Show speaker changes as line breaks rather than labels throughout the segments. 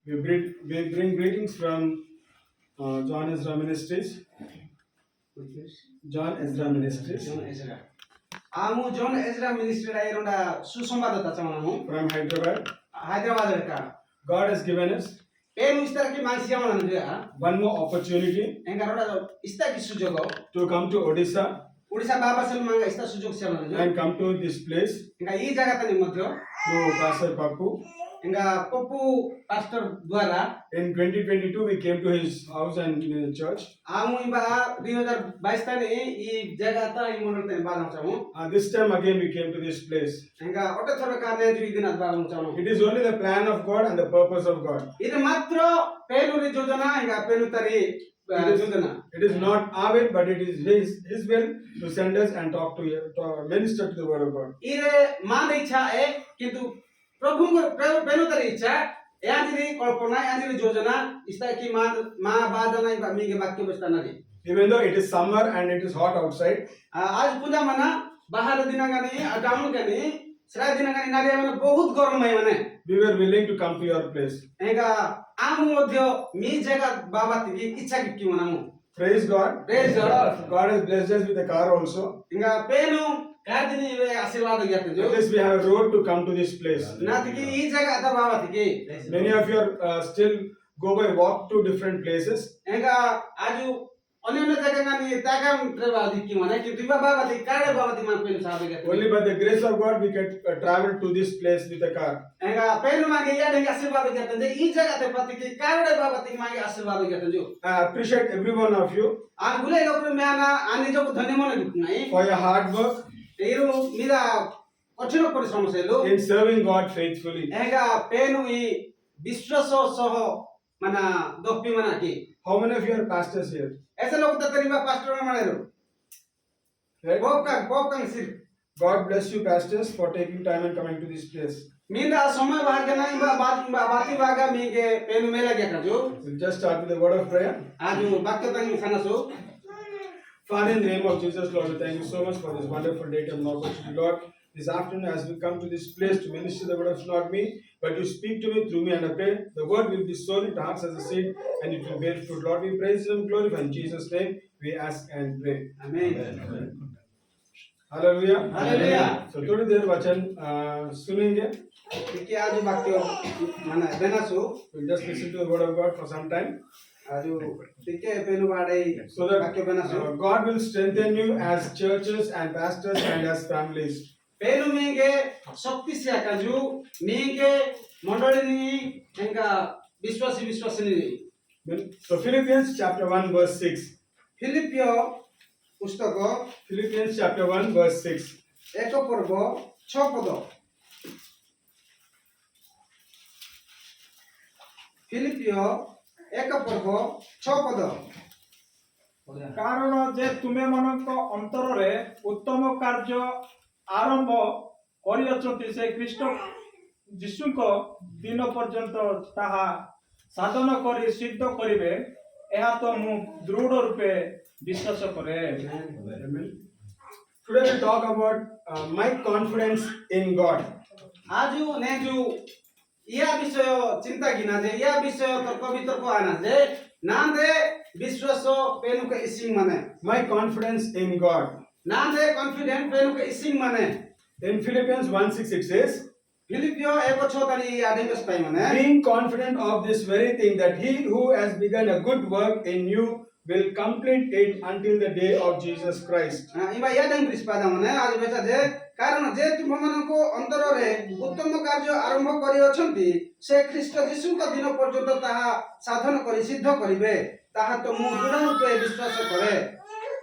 We bring greetings from John Ezra Ministries. John Ezra Ministries
John Ezra. Amu John Ezra Ministry ra ironda susambadata chamanamu
from Hyderabad.
Hyderabad ka.
God has given us
Penu istar ki mansi chamanamu dia.
one more opportunity
Enga roda ista ki sujogo
to come to Odisha
Odisha baba sel manga ista sujog chamanamu.
and come to this place
Enga ee jaga tani madhyo
to Pastor Papu.
enga Popu pastor dwara
In 2022, we came to his house and church.
amu imba 2022 tani ee jaga ta ee monor tani badam chamu.
This time again, we came to this place.
Enga otte thora ka ne ju idina badam chamu.
It is only the plan of God and the purpose of God.
Idu matro pelu ri jojana enga pelu tari jojana.
It is not our will, but it is His will to send us and talk to minister to the word of God.
Ire मान इच्छा है किंतु प्रभु को पहले तरी इच्छा यांजरी कल्पना यांजरी योजना इस्ता की माँ बादना इब मिगे वाक्य बस्ता नदी
Even though it is summer and it is hot outside,
आज पूजा मना बाहर दिनांगानी डाउन गानी श्राद्ध दिनांगानी नारी मना बहुत गरम है मने
we were willing to come to your place.
एंगा आमु मध्य मी जगह बाबा तिकी इच्छा की मनामु
Praise God.
Praise God.
God has blessed us with a car also.
एंगा पेनु कार्दिनी वे आशीर्वाद गया जो
At least we have a road to come to this place.
ना तिकी ई जगह आता बाबा तिकी
Many of you are still go by walk to different places.
एंगा आजु अन्य जगह गानी ताकम ट्रेवल दिक्की मने कि दिबा बाबा ति काडे बाबा ति मान पेन साबे गया
Only by the grace of God we can travel to this place with a car.
एंगा पेन मागे या ढंग आशीर्वाद गया तंजे ई जगह ते पति कि काडे बाबा ति मागे आशीर्वाद गया तंजो
I appreciate every one of you
आन गुले लोक में आना आने जो धन्य मन नहीं
for your hard work
एरो मिरा कठिन परिश्रम से लो
in serving God faithfully.
एंगा पेन ई विश्वास सह मना दोपी मना की
How many of you are pastors here?
ऐसे लोग तो तरीबा पास्टर में मने रो
Right?
बोप का सिर्फ
God bless you, pastors, for taking time and coming to this place.
मींदा समय भाग ना इबा बाती भागा मीगे पेन मेला गया जो
We'll just start with a word of prayer.
आजु वाक्य तंग खानासो
Father, in the name of Jesus, Lord, we thank you so much for this wonderful day and opportunity, Lord. This afternoon, as we come to this place to minister the word of not me, but you speak to me through me, and I pray the word will be sown into hearts as a seed, and it will bear fruit. Lord, we praise you and glorify in Jesus' name. We ask and pray.
आमीन
Hallelujah.
Hallelujah.
So थोड़ी देर वचन सुनेंगे.
कि आजु वाक्य माने देनासो
We'll just listen to the word of God for some time,
आजु तिके पेनु बाडे
so that
वाक्य Banaso
God will strengthen you as churches and pastors and as families.
पेनु मीगे शक्ति से आकाजु मीगे मंडळीनी एंगा विश्वासी
So Philippians chapter 1 verse 6.
फिलिपियो पुस्तक
Philippians chapter 1 verse 6.
एक पर्व 6 पद फिलिपियो एक पर्व 6 पद
कारण जे तुमे मनक अंतरे उत्तम कार्य आरंभ करियछति से ख्रीष्ट जीशुक दिन पर्यंत ताहा साधन करी सिद्ध करिवे एहा तो मु दृढ़ रूपे विश्वास करे।
Amen. Today we talk about my confidence in God.
आजु नेजु या विषय चिंता गिना जे या विषय तर्क वितर्क आना जे नांदे विश्वास पेनु के इसिंग माने
My confidence in God.
नांदे कॉन्फिडेंट पेनु के इसिंग माने
In Philippians 1:6 it says,
फिलिपियो 1:6 तनी आदेश पाई माने
being confident of this very thing, that he who has begun a good work in you will complete it until the day of Jesus Christ.
इबा या दंग रिस्पादा माने आज बेचा जे कारण जे तुम मानको अंतर रे उत्तम कार्य आरंभ करि अछंती से ख्रीष्ट यीशु का दिन पर्यंत ताहा साधन करि सिद्ध करिवे ताहा तो मु दृढ़ रूपे विश्वास करे।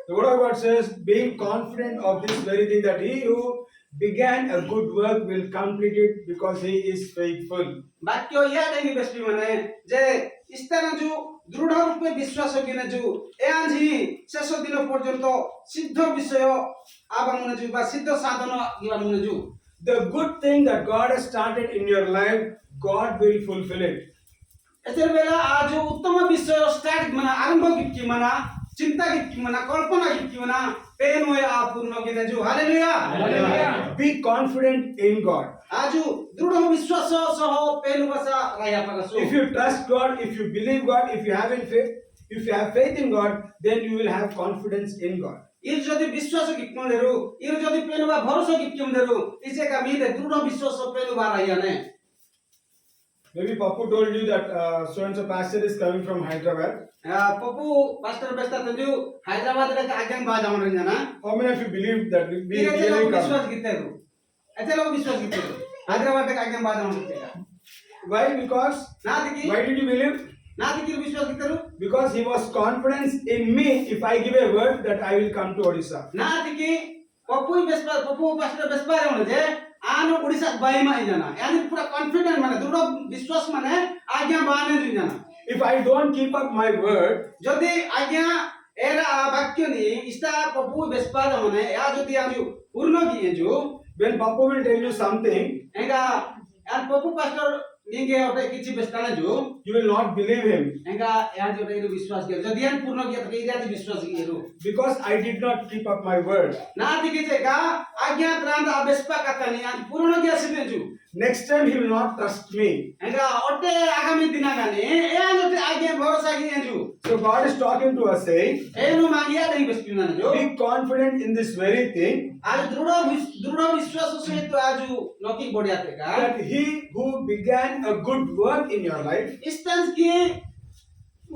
The word of God says, being confident of this very thing, that he who began a good work will complete it because he is faithful.
वाक्य या दंग बेस्पी माने जे स्थान जो दृढ़ रूपे विश्वास किने जो एआजी शेष दिन पर्यंत सिद्ध विषय आबा मने जो बा सिद्ध साधन इबा मने जो
The good thing that God has started in your life, God will fulfill it.
एतर बेला आज उत्तम विषय स्टार्ट मना आरंभ की मना चिंता की मना कल्पना की मना पेन होय आ पूर्ण किने जो hallelujah
Be confident in God.
आज दृढ विश्वास सह पेनु बसा राया पकासु
If you trust God, if you believe God, if you have faith in God, then you will have confidence in God.
इर जदि विश्वास किप्मदेरु इर जदि पेनु बा भरोसा किप्मदेरु इसे का मीदे दृढ विश्वास पेनु बा राया ने
Maybe Papu told you that so and so pastor is coming from Hyderabad.
Pappu pastor बेस्ता तंजु हैदराबाद रे आगेन बा जावन Ranjana
How many of you believe that we
इरे
really
लोग
come?
विश्वास कितेरु एते लोग विश्वास कितेरु हैदराबाद रे आगेन बा जावन कितेगा
Why? Because
ना दिकी
why did you believe?
ना दिकी विश्वास कितेरु
Because he was confidence in me if I give a word that I will come to Odisha.
ना दिकी पप्पू पास्टर बेस्पा रे होने जे आनो ओडिसा बाईमा इजना यानी पूरा कॉन्फिडेंट माने दृढ विश्वास माने आज्ञा बाने जुजना
If I don't keep up my word,
जदि आज्ञा एरा वाक्य नि इस्ता पप्पू बेस्पा माने या जदि आजु पूर्ण किए जो
when Papu will tell you something,
एंगा यार पप्पू पास्टर निगे ओटे किछि बेस्ता ने जो
you will not believe him
एंगा यार जो रे विश्वास के जदि यान पूर्ण किए तो इरा विश्वास किएरु
because I did not keep up my word.
ना दिके जेगा आज्ञा त्रांद बेस्पा कातनी यान पूर्ण किए सिने जो
Next time he will not trust me.
एंगा ओटे आगामी दिना गाने या जते आज्ञा भरोसा किए जो
So God is talking to us saying,
एनु मागिया नहीं बेस्पिना ने जो
be confident in this very thing
आज दृढ विश्वास सहित आज नकी बढ़िया तेका
that he who began a good work in your life,
इस्तांस की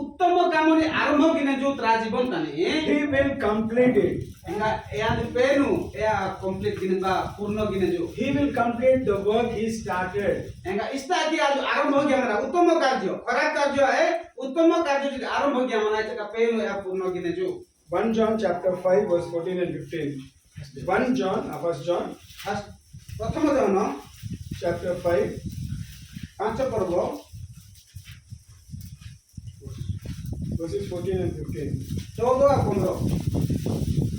उत्तम कामने आरंभ किने जो त्रा जीवन तने
he will complete it.
एंगा यान पेनु या कंप्लीट किने बा पूर्ण किने जो
He will complete the work he started.
एंगा इस्ता की आज आरंभ हो गया मेरा उत्तम कार्य खराब कार्य है उत्तम कार्य जो आरंभ हो गया मना तेका पेनु या पूर्ण किने जो
1 John chapter 5 verse 14 and 15. 1 John, 1 John
प्रथम जन
chapter 5
पांच पर्व
verses 14 and 15.
14 और 15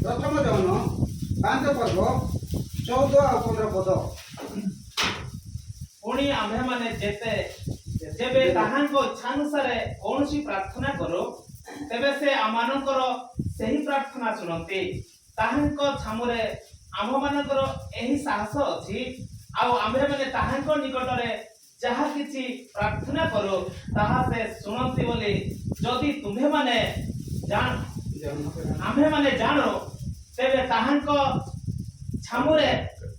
प्रथम जन पांच पर्व 14 और 15 पद
पुणी आम्भे माने जेते जेबे ताहांको इच्छानुसारे कौनसी प्रार्थना करो तेबे से आमानकर सही प्रार्थना सुनते ताहांको छामुरे आम मानकर एही साहस अछि आउ आम्भे माने ताहांको निकटरे जहा किछि प्रार्थना करो ताहा से सुनती बोली जदि तुम्हे माने जान आम्भे माने जानो तेबे ताहांको छामुरे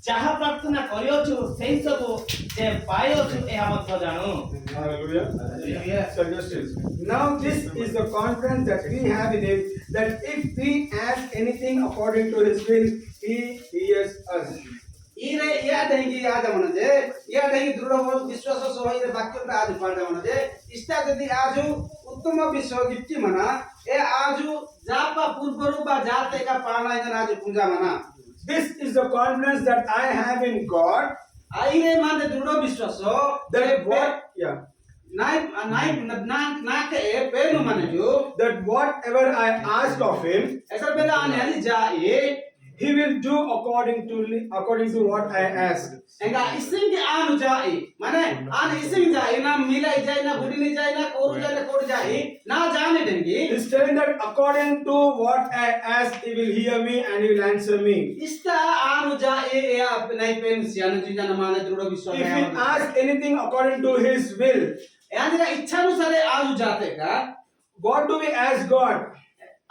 जहा प्रार्थना करियोछु सेही सबु जे पायोछु एहा मध्य जानो
Hallelujah.
Hallelujah.
So just is. Now this is the confidence that we have in him that if we ask anything according to his will, he hears us.
इरे या देंगी आज मन जे या देंगी दृढ विश्वास सह इरे वाक्य त आज पढ्दा मन जे इस्ता जदि आज उत्तम विश्वास गिफ्टी मना ए आज जापा पूर्वरु बा जाते का पाना जन आज पूजा मना
This is the confidence that I have in God
आइरे माने दृढ विश्वास
that what
नाइ नाइ ना के पेनु माने जो
that whatever I ask of him,
ऐसा बेला आने आली जाए
he will do according to what I ask.
एंगा इसिंग के आनु जाए माने आन इसिंग जाए ना मिला जाए ना बुड़ी नहीं जाए ना कोरु जाए ना कोर जाए ना जाने देंगे
He's telling that according to what I ask, he will hear me and he will answer me.
इस्ता आनु जाए या नहीं पेन सियान जिना माने दृढ़ विश्वास
If
है
we ask anything according to his will,
यानी ना इच्छा अनुसार आजु जाते का
what do we ask God?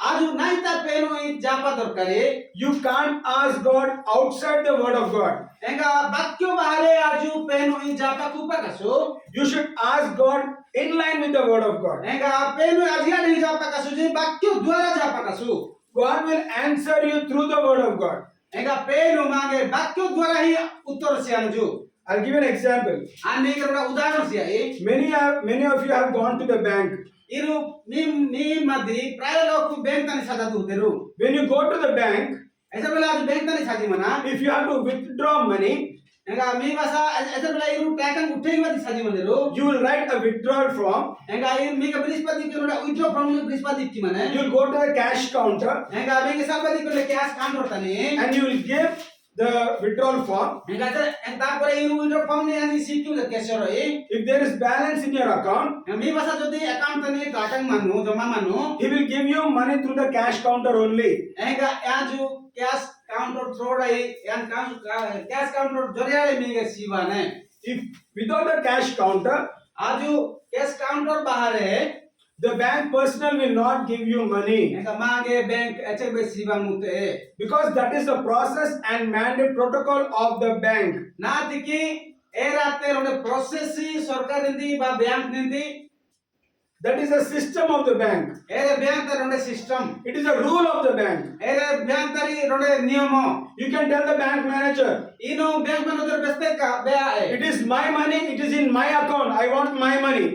आजु नहीं ता पेनो इ जापा दरकारे
You can't ask God outside the word of God.
एंगा वाक्य बाहरे आजु पेनो इ जापा कुपा कसो
You should ask God in line with the word of God.
एंगा पेनो आजिया नहीं जापा कसो जे वाक्य द्वारा जापा कसो
God will answer you through the word of God.
एंगा पेनो मांगे वाक्य द्वारा ही उत्तर से आनजु
I'll give you an example.
आने के बड़ा उदाहरण से है
Many of you have gone to the bank.
इरु नी मधी प्राय लोग बैंक तने सादा दूतेरु
When you go to the bank,
ऐसा बेला आज बैंक तने सादी मना
if you have to withdraw money,
एंगा मी भाषा ऐसा बेला इरु टैकन उठे की बात सादी मंदेरु
you will write a withdrawal form.
एंगा इ मी का बृहस्पति के रोडा विथड्रॉ फ्रॉम बृहस्पति की माने
You will go to the cash counter
एंगा मी के साथ बादी को ले कैश काउंटर तने
and you will give the withdrawal form.
Enga তারপরে এই উইথড্র ফর্ম নিয়ে আমি সিকিউ কেসর এই
If there is balance in your account,
আমি ভাষা যদি অ্যাকাউন্ট নি টাকা মানু জমা মানু
he will give you money through the cash counter only.
enga আজু ক্যাশ কাউন্টার থ্রোড়াই এন ক্যাশ কাউন্টার জরিয়ালে মিগে সিবানে
If without the cash counter,
আজু ক্যাশ কাউন্টার বাহারে
the bank personnel will not give you money,
enga Mage bank এচবে সিবা মুতে
because that is the process and mandate protocol of the bank.
না দেখি এর রাতে ওনে প্রসেসি সরকার নিদি বা ব্যাংক নিদি
That is the system of the bank.
এর bank তার ওনে system
It is the rule of the bank.
এর ব্যাংক তারি ওনে নিয়ম
You can tell the bank manager,
ইনো ব্যাংক ম্যানেজার বেস্তে কা বেয়া
it is my money, it is in my account, I want my money.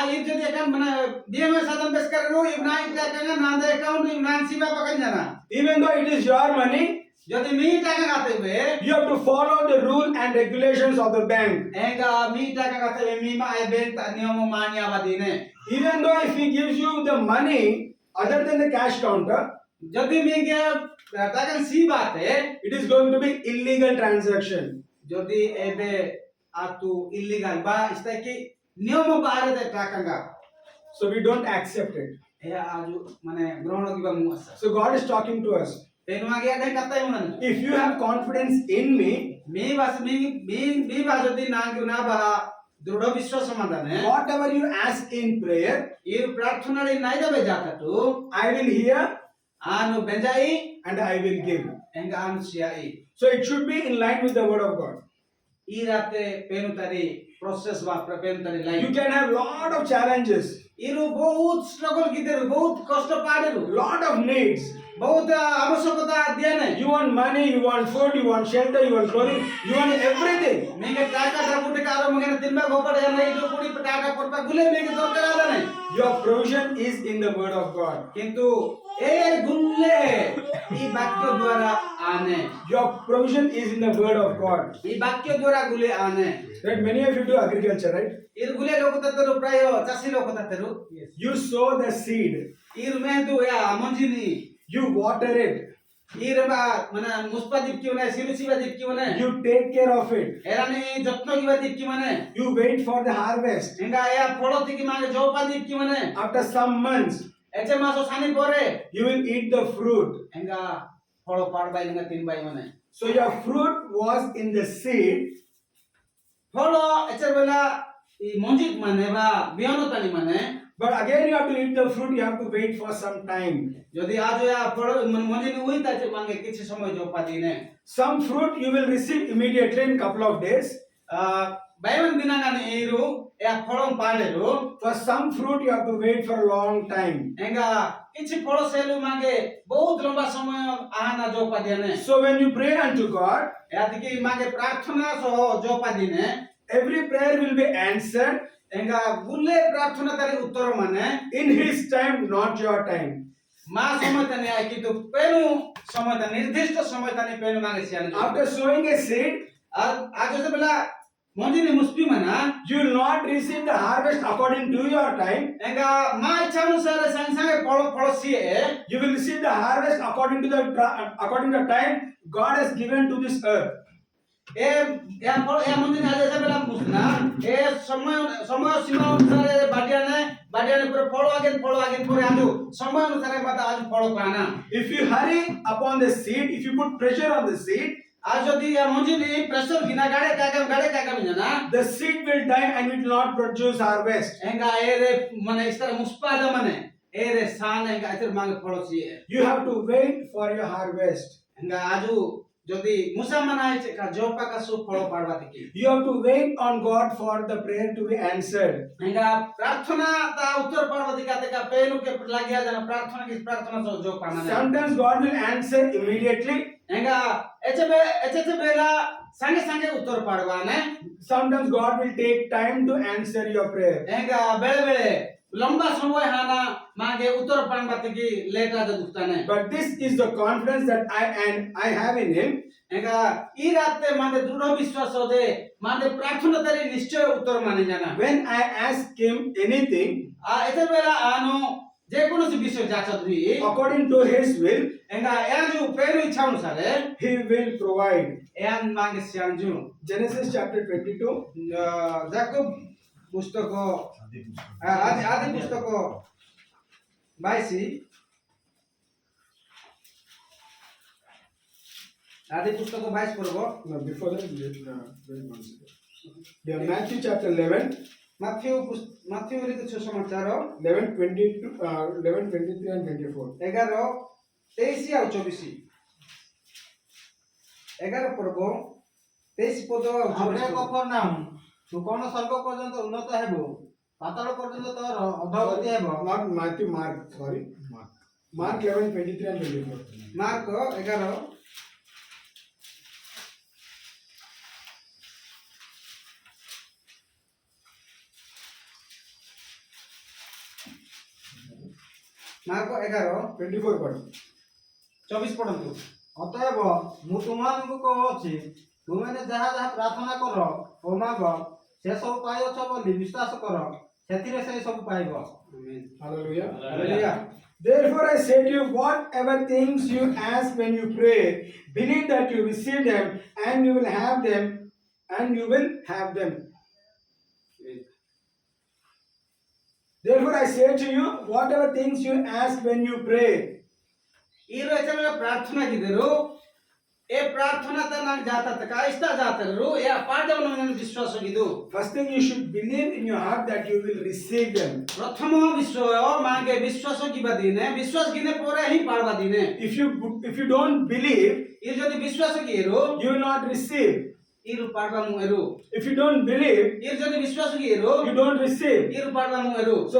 ই যদি অ্যাকাউন্ট মানে ডিএমএ সাদন বেস করে রো ইব নাই টাকা না দে অ্যাকাউন্ট ইব নান সিবা পাকাই জানা
Even though it is your money,
যদি মি টাকা গাতে বে
you have to follow the rule and regulations of the bank.
এঙ্গা মি টাকা গাতে বে মি মা এ ব্যাংক তা নিয়ম মানিয়া বাদিনে
Even though if he gives you the money other than the cash counter,
যদি মি গে টাকা সিবাতে
it is going to be illegal transaction.
যদি এবে আতু ইলিগাল বা ইস্তা কি নিয়ম বাহারে দে টাকা গা
So we don't accept it.
এ আজু মানে গ্রহণ কিবা মুসা
So God is talking to us.
তেনু আগে আগে কাতাই মনে
If you have confidence in me,
me bus me বা যদি না না বা দৃঢ় বিশ্বাস সমাধানে
whatever you ask in prayer,
এর প্রার্থনারে নাই যাবে যাতাটু
I will hear
Anu বেজাই
and I will give.
এঙ্গা Anu সিয়াই
So it should be in line with the word of God.
ই রাতে পেনুতারি প্রসেস বা পেনুতারি line
You can have lot of challenges,
ইরু বহুত struggle গিদেরু বহুত কষ্ট পাড়েরু
lot of needs.
বহুত আবশ্যকতা দিয়া নাই
You want money, you want food, you want shelter, you want clothing, you want everything.
মেগে টাকা ধাপুটে কারো মগে তিনবা গোপড়ে নাই ইদু কুড়ি টাকা পড়বা গুলে মেগে দরকার আলা নাই
Your provision is in the word of God.
কিন্তু এই গুলে এই বাক্য দ্বারা আনে
Your provision is in the word of God.
এই বাক্য দ্বারা গুলে আনে
Right? Many of you do agriculture, right?
এর গুলে লোকতাতেরু প্রায় চাষী লোকতাতেরু
You sow the seed,
এর মেদু ইয়া মঞ্জিনি
you water it,
এর বা মানে মুসপাদিপ কি মানে সিলুসিবাদিপ কি মানে
you take care of it,
Errani যত্ন কিবাদিপ কি মানে
you wait for the harvest.
হেঙ্গা ইয়া ফল থেকে মানে জৌপাদিপ কি মানে
After some months,
এচে মাস সানি পরে
you will eat the fruit.
হেঙ্গা ফল পাড়বাই হেঙ্গা তিনবাই মানে
So your fruit was in the seed,
ফল এচে বেলা এই মঞ্জিত মানে বা বিয়নতানি মানে
but again you have to eat the fruit, you have to wait for some time.
যদি আজ ইয়া ফল মঞ্জিনি উইতাছে মাঙ্গে কিছু সময় জৌপাদি নে
Some fruit you will receive immediately in couple of days.
বাইমান দিনাগানি এইরু yeah ফলম পাড়েরু
For some fruit you have to wait for a long time.
হেঙ্গা কিছু ফল shallow মাঙ্গে বহুত লম্বা সময় আহানা জৌপাদি নে
So when you pray unto God,
এদিকে মাগে প্রার্থনা সহ জৌপাদি নে
every prayer will be answered
হেঙ্গা গুলে প্রার্থনা তারি উত্তর মানে
in His time, not your time.
মা সময় তানি আই কিন্তু পেনু সময় তানি নির্দিষ্ট সময় তানি পেনু মাগে সিয়ানে
After sowing a seed,
আর আজ যে বেলা মঞ্জিনি মুসপি মানা
you will not receive the harvest according to your time.
হেঙ্গা মা ইচ্ছা অনুসারে সাঙ্গে সাঙ্গে ফল ফল সিয়ে
You will receive the harvest according to the time God has given to this earth.
এ এ ফল এ মঞ্জিনি আজ যে বেলা মুসনা এ সময় সীমা অনুসারে বাটিয়ানে পুরো ফল আগেন পরে আজু সময় অনুসারে মাতা আজ ফল পানা
If you hurry upon the seed, if you put pressure on the seed,
আজ যদি এ মঞ্জিনি প্রেসার কিনা গাড়ে কাকা জানা
the seed will die and it will not produce harvest.
হেঙ্গা এরে মানে ইস্তার মুসপাদা মানে এরে সান হেঙ্গা এর মাগে ফল সিয়ে
You have to wait for your harvest.
হেঙ্গা আজু যদি মুসা মানা হইছে কা জোপা কা সু ফল পাড়বা থেকে
You have to wait on God for the prayer to be answered.
হেঙ্গা প্রার্থনা তা উত্তর পাড়বা থেকে কা পেনু কে লাগিয়া জানা প্রার্থনা সহ জোপা মানে
Sometimes God will answer immediately.
হেঙ্গা এচে বেলা সঙ্গে সঙ্গে উত্তর পাড়বা না
Sometimes God will take time to answer your prayer.
হেঙ্গা বেলে বেলে লম্বা সময় হানা মাগে উত্তর পাড়বা থেকে লেট আদা দুস্তানে
But this is the confidence that I have in Him.
হেঙ্গা ই রাতে মানে দৃঢ় বিশ্বাস দে মানে প্রার্থনা তারি নিশ্চয় উত্তর মানে জানা
When I ask Him anything
এতে বেলা আনো যে কোনো বিষয় যাচা দুই
according to His will,
হেঙ্গা এজু পেরু ইচ্ছা অনুসারে
He will provide.
ean mange siangju
Genesis chapter 22.
Jakub pustako adi pustako 22 adi pustako 22 porbo
No, before that, wait one second. Yeah, Matthew chapter 11,
Matthew ri kuch samacharo
11, 22, 11, 23 and 24.
11 23 ଆଉ 24 11 ପର୍ବ 23 ପଦ ଆଉ 24 ପଦ।
କଫରନାହୁମ ତୁ କଣ ସ୍ୱର୍ଗ ପର୍ଯ୍ୟନ୍ତ ଉନ୍ନତ ହେବ ପାତାଳ ପର୍ଯ୍ୟନ୍ତ ତୋର ଅଧୋଗତି ହେବ
Not Matthew, Mark, sorry. Mark 11, 23 and 24.
Mark 11 mark 11
24 ପଢ।
24 ପଢନ୍ତୁ।
ଅତଏବ ମୁଁ ତୁମମାନଙ୍କୁ କହୁଅଛି ତୁମେମାନେ ଯାହା ଯାହା ପ୍ରାର୍ଥନା କର ଓ ମାଗ ସେ ସବୁ ପାଇଅଛ ବୋଲି ବିଶ୍ୱାସ କର ସେଥିରେ ସେ ସବୁ ପାଇବ
Hallelujah.
Hallelujah.
Therefore I say to you, whatever things you ask when you pray, believe that you receive them, and you will have them, and you will have them. Therefore I say to you, whatever things you ask when you pray.
ఈరోజు ఎచ్చల ప్రార్థన గిదరు ఏ ప్రార్థన తన జాతత కాయిస్తా జాతరు ఏ పాఠం నేను విశ్వాస గిదు
First thing, you should believe in your heart that you will receive them.
ପ୍ରଥମ ବିଷୟ ମାଗେ ବିଶ୍ୱାସ କିବା ଦିନେ ବିଶ୍ୱାସ କିନେ ପରେ ହିଁ ପାଳବା ଦିନେ
If you don't believe,
ଇ ଯଦି ବିଶ୍ୱାସ କିଏରୁ
you will not receive.
ଇରୁ ପାଳବା ମୁଁ ଏରୁ
If you don't believe,
ଇ ଯଦି ବିଶ୍ୱାସ କିଏରୁ
you don't receive.
ଇରୁ ପାଳବା ମୁଁ ଏରୁ
So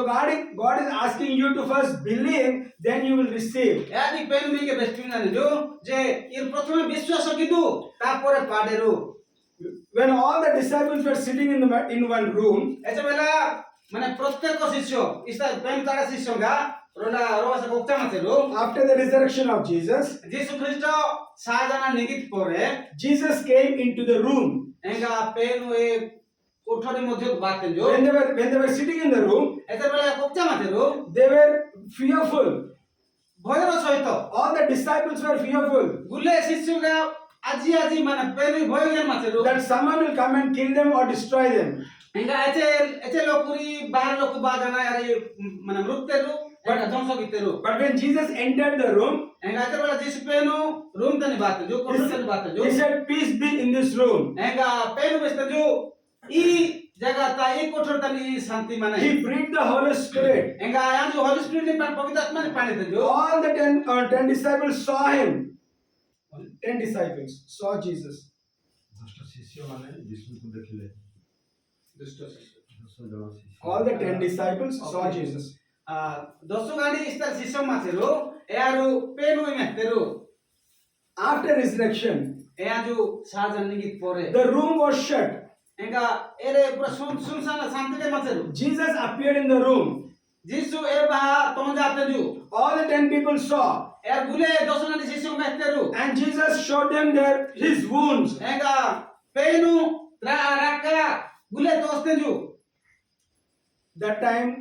God is asking you to first believe, then you will receive.
యాది పెన్ మీకే బెస్ట్ వినానిదు ଯେ ଇ ପ୍ରଥମେ ବିଶ୍ୱାସ କିଦୁ ତାପରେ ପାଡେରୁ
When all the disciples were sitting in one room,
ଏଚବେଲା ମାନେ ପ୍ରତ୍ୟେକ ଶିଷ୍ୟ ଇସ୍ତା pain ତାଡା ଶିଷ୍ୟଙ୍ଗା ରୋଲା ରୋସ କୋକ୍ତା ମତେରୁ
after the resurrection of Jesus,
ଯୀଶୁ ଖ୍ରୀଷ୍ଟ ସାଜନା ନିଗିତ ପରେ
Jesus came into the room.
ଏଙ୍ଗା ପେନ୍ ଏ କୋଠରୀ ମଧ୍ୟ ବାତେ ଯୋ
When they were sitting in the room,
ଏତେବେଳେ କୋକ୍ତା ମତେରୁ
they were fearful.
ଭୟର ସହିତ
All the disciples were fearful
ଗୁଲେ ଶିଷ୍ୟଙ୍ଗା ଆଜି ମାନେ ପେନ୍ ଭୟ ମତେରୁ
that someone will come and kill them or destroy them.
ଏଙ୍ଗା ଏତେ ଲୋକuri ବାହାର ଲୋକ ବାଜନା ଆରେ ମାନେ ମୃତ୍ୟୁରୁ ଏଙ୍ଗା ଧ୍ୱଂସ କିତେରୁ
But when Jesus entered the room,
एंगा इधर वाला जिस पेनु रूम तनी बात है जो कोठरी तनी बात है जो
he said, "Peace be in this room."
एंगा पेनु बेस्ते जो ई जगह ता ई कोठरी तनी शांति माने
He breathed the Holy Spirit.
एंगा यहाँ जो होली स्पिरिट ने पवित्र आत्मा ने पानी थे जो
All the 10 disciples saw him. 10 disciples saw Jesus.
ଦଶଟା ଶିଷ୍ୟମାନେ ଯୀଶୁଙ୍କୁ ଦେଖିଲେ ଦଶ ଜଣ ଶିଷ୍ୟ
All the 10 disciples saw Jesus.
दोस्तों गाड़ी इस तरह सिस्टम माचेरो यारू पेनु में तेरो
After resurrection,
यहाँ जो साजन निगित पोरे
the room was shut.
एंगा एरे पूरा सुनसान शांति के माचेरो
Jesus appeared in the room.
जिसु ए बा तो जाते जो
All the 10 people saw,
यार गुले दोस्तों गाड़ी सिस्टम में तेरो
and Jesus showed them his wounds.
एंगा पेनु राका गुले दोस्ते जो
That time,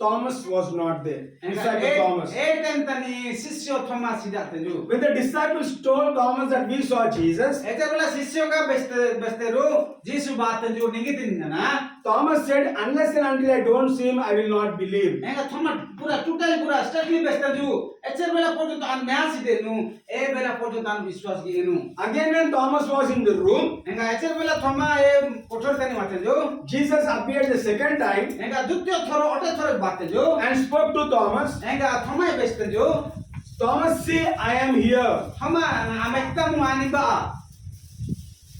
Thomas was not there. Disciple Thomas.
एक दिन तनी शिष्य थॉमस जाते जो
When the disciples told Thomas that we saw Jesus,
ऐसे बोला शिष्यों का बेस्ते रो जिस बात जो निगित ना
Thomas said, "Unless and until I don't see him, I will not believe."
एंगा थॉमस पूरा टोटल पूरा स्टडली बेस्ते जो ऐसे बेला पर्यंत अन म्यास देनु ए बेला पर्यंत अन विश्वास गिनु
Again, when Thomas was in the room,
एंगा ऐसे बेला थॉमा ए कोठर तनी माते जो
Jesus appeared the second time
एंगा द्वितीय थोर अटे थोर बात जो
and spoke to Thomas.
एंगा थॉमा बेस्ते जो
Thomas, say, "I am here."
Thoma अमेक्ता मुआनी बा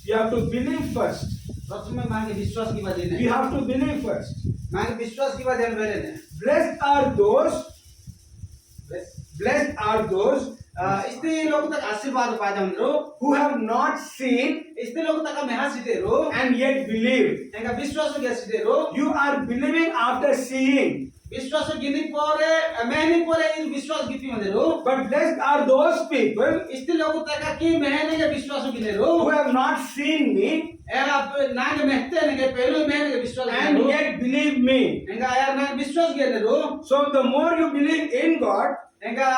You have to believe first.
प्रथम मांगे विश्वास की बात
You
ने
have to believe first.
मांगे विश्वास की बात ने बेले ने
Blessed are those
इसते लोग तक आशीर्वाद पा जाऊंद्रो
who have not seen
इसते लोग तक मेहा सीधेरो
and yet believe.
एंगा विश्वास हो गया सीधेरो
You are believing after seeing.
विश्वास गिनी पोरे मैंने पोरे इन विश्वास गीती मंदेरो
But blessed are those people
इसते लोग तक की मैंने के विश्वास गिनेरो
who have not seen me
एगा नागे महते ने के पहले मैंने के विश्वास
and
गिनेरो
yet believe me.
एंगा यार ना विश्वास गिनेरो
So the more you believe in God,
एंगा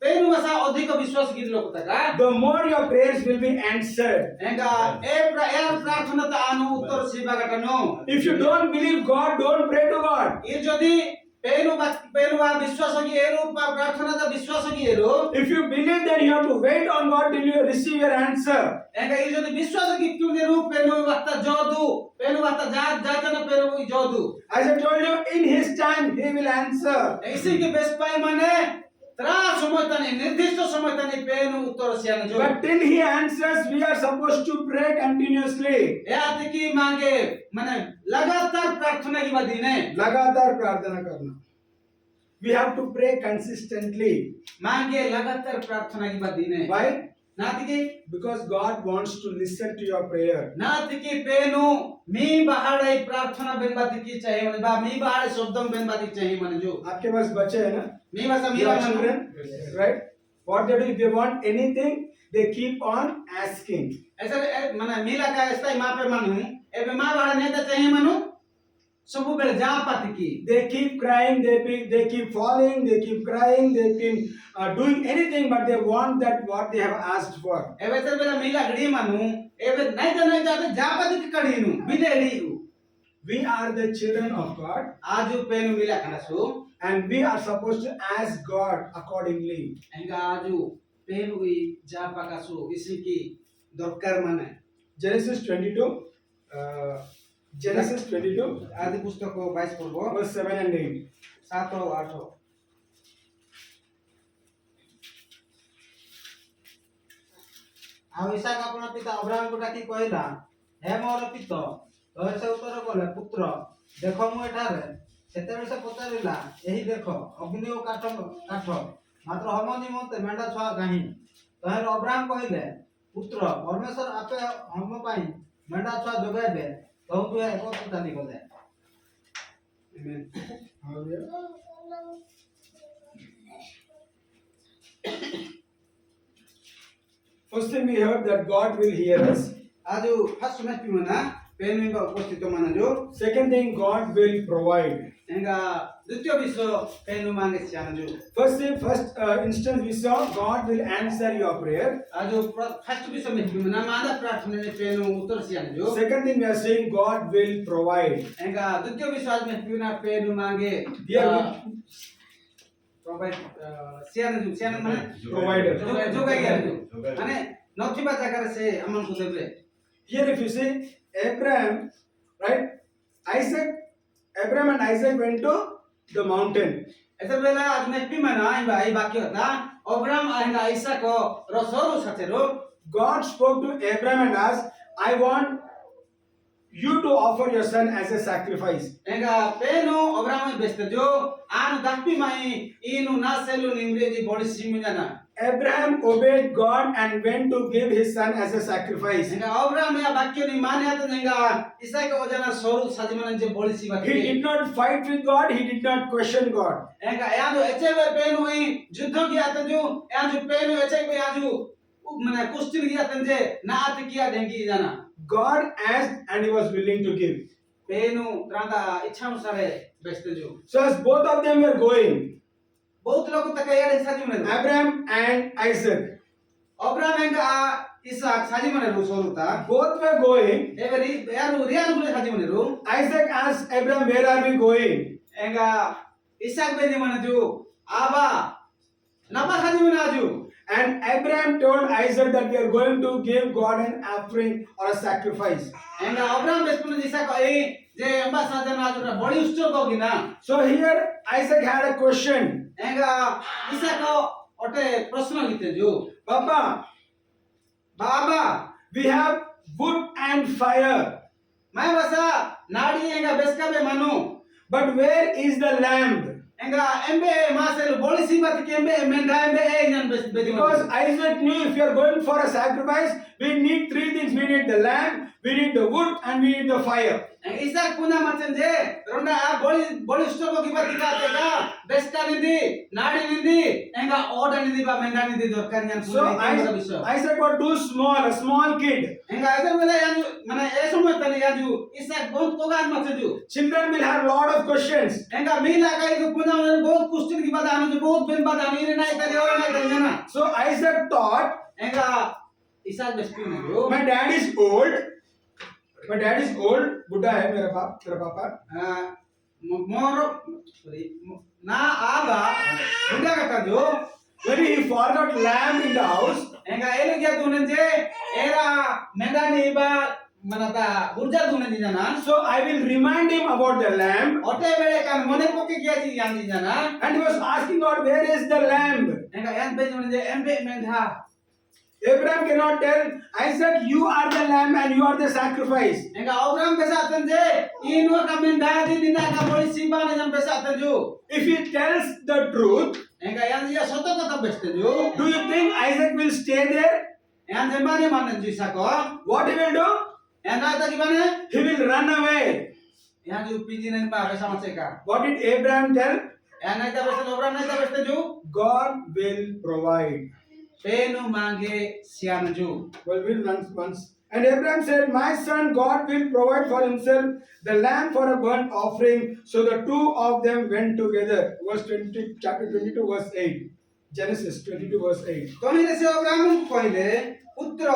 पेनु भाषा अधिक विश्वास गिर लोक तका
the more your prayers will be answered.
एंगा ए प्रार्थना त आनु उत्तर सेवा गटनो
If you don't believe God, don't pray to God.
ये जदि पेनु विश्वास कि एरो प्रार्थना त विश्वास कि arrow
If you believe, then you have to wait on God till you receive your answer.
एंगा ये जदि विश्वास कि क्यों ने रूप पेनु वास्ता जोदु पेनु वास्ता जाचन पेनु जोदु
As I told you, in His time, He will answer.
ऐसे के बेस पाए माने त्रा समय तने निर्दिष्ट समय तने पेनु उत्तर सियान जो
But till He answers, we are supposed to pray continuously.
याद की मांगे माने लगातार प्रार्थना की बात ने
लगातार प्रार्थना करना. We have to pray consistently.
मांगे लगातार प्रार्थना की बात ने
Why?
नाति की
Because God wants to listen to your prayer.
नाति की पेनु मी बहाड़े प्रार्थना बेनबाती की चाहिए माने बा मी बहाड़े शब्दम बेनबाती चाहिए माने जो
आपके पास बच्चे हैं ना?
मी भाषा
Your
Meera
children, right? What they do, if they want anything, they keep on asking.
ऐसा माने मीला का ऐसा माँ पे मानू एबे माँ बहाड़े नेता चाहिए मानू सबु बेले जा पाती की
They keep crying, they keep falling, they keep crying, they keep doing anything, but they want that what they have asked for.
एबे तर बेला मीला गड़ी मानू एबे नहीं जाते जा पाती की कड़ी नु बिदेड़ी
We are the children of God,
आजु पेनु मीला खाना सु
and we are supposed to ask God accordingly.
एंगा आजु पेनु ही जा पाका सु इसी की दरकार माने
Genesis 22, Genesis 22,
आदि पुस्तक को 22 पढ़बो
verse 7 and 8.
7 और 8
ଆଉ ଇସାକ ଆପଣ ପିତା ଅବ୍ରାହମକୁ ଡାକି କହିଲା ହେ ମୋର ପିତ ତୋର ସେ ଉତ୍ତର କଲେ ପୁତ୍ର ଦେଖ ମୁଁ ଏଠାରେ ସେତେବେଳେ ସେ ପଚାରିଲା ଏହି ଦେଖ ଅଗ୍ନି ଓ କାଠ ମାତ୍ର ହମ ନିମନ୍ତେ ମେଣ୍ଢା ଛୁଆ କାହିଁ ତହିଁରେ ଅବ୍ରାହମ କହିଲେ ପୁତ୍ର ପରମେଶ୍ୱର ଆପେ ହମ ପାଇଁ ମେଣ୍ଢା ଛୁଆ ଯୋଗାଇବେ ତହୁ ଦୁହେଁ ଏକତ୍ର ଚାଲିଗଲେ
आमेन
Hallelujah. First thing we heard that God will hear us.
आजु फर्स्ट मैच पिमना पेनु का उपस्थित माने जो
Second thing, God will provide.
एंगा द्वितीय विषय पेनु मांगे सियान जो
First instance we saw God will answer your prayer.
आजु फर्स्ट विषय में पिमना मादा प्रार्थना ने पेनु उत्तर सियान जो
Second thing we are saying God will provide.
एंगा द्वितीय विषय में पिमना पेनु मांगे
Here
प्रोवाइड सियान माने
Provider.
जो गया जो माने नथिबा जगह से हमन को देबे
Here if you see Abraham, right? Abraham and Isaac went to the mountain.
ऐसे बेला आज में पिमना आई बाकी होता अब्राहम आएगा ईसा को रसोरो सचेरो
God spoke to Abraham and asked, I want you to offer your son as a sacrifice.
एंगा पेनो अब्राहम बेस्ते जो आनु दापी माई इनु नासेलु निम्रेजी बड़ी सिमिना
Abraham obeyed God and went to give his son as a sacrifice.
एंगा अब्राहम या वाक्य नि माने त नेगा ईसा को जना सोरु साजिमन जे बड़ी सी बात
He did not fight with God, he did not question God.
एंगा यादो एचेवे पेनो ही युद्ध किया त जो याजु पेनो एचेवे याजु माने क्वेश्चन किया त जे नात किया ढेंगी जाना
God asked and he was willing to give.
पेनो त्रांदा इच्छा अनुसार बेस्ते जो
So as both of them were going,
बहुत लोग तक यार साजिमन
Abraham and Isaac,
अब्राहम एंगा इसाक साजिमन रो सोरुता
both were going.
एवरी यार रियान गुले साजिमन रो
Isaac asked Abraham, where are we going?
एंगा इसाक बेने मन जो आबा नबा साजिमन आजू
And Abraham told Isaac that we are going to give God an offering or a sacrifice.
एंगा अब्राहम बेस्पुन दिसा को ए जे अंबा साजन आजू बड़ी उष्ट को गिना
So here Isaac had a question.
एंगा इसा को ओटे प्रश्न लिते जो
Papa,
Baba
we have wood and fire,
मैं बसा नाड़ी एंगा बेस्का बे मानो
but where is the lamb?
एंगा एम्बे मासेल बड़ी सी बात के एम्बे मेंढा एम्बे ए जन Bedi
Because Isaac knew if you are going for a sacrifice, we need three things. We need the lamb, we need the wood, and we need the fire.
Isak punya macam je, ronda boli stoko kiba tika teka, beska nindi, nadi nindi, enga order nindi ba menda nindi dorkar yang
So
punya
Isaac was too small, a small kid.
enga Isaac bela yang mana esok tadi yang Isak बहुत kogan macam ju.
Children will have lot of questions.
Enga mila kai itu punya बहुत question kiba dah anu बहुत ben bad anu ini naik tadi orang naik tadi mana.
So Isaac thought,
Enga Isak bestu nih
my dad is old. My dad is old. बुढ़ा है मेरा पापा.
Moro, sorry, na aba, budak kata jo.
Maybe he forgot lamb in the house.
Enga elu kia tunen je, era menda ni ba manata urja tunen di jana.
So I will remind him about the lamb.
Ote bele kan mone poke kia ji yang di jana.
And he was asking God, where is the lamb?
Enga yang be tunen je embe menda.
Abraham cannot tell Isaac, you are the lamb and you are the sacrifice.
Enga Abraham besa atan je, ino ka menda di dina ka boli siba ne jam besa atan jo.
If he tells the truth,
Enga yang dia soto kata besta jo.
do you think Isaac will stay there?
Yang je mane manen ji sako.
What he will do?
Yang ada gimana?
He will run away.
Yang ju piji nen ba besa maceka.
What did Abraham tell?
Yang naik besta Abraham naik besta jo.
God will provide.
Penu mange sianju.
Well, we'll run once. And Abraham said, my son, God will provide for himself the lamb for a burnt offering. So the two of them went together. Verse 20, chapter 22, verse 8. Genesis 22, verse 8.
तमिले से Abraham कहले पुत्र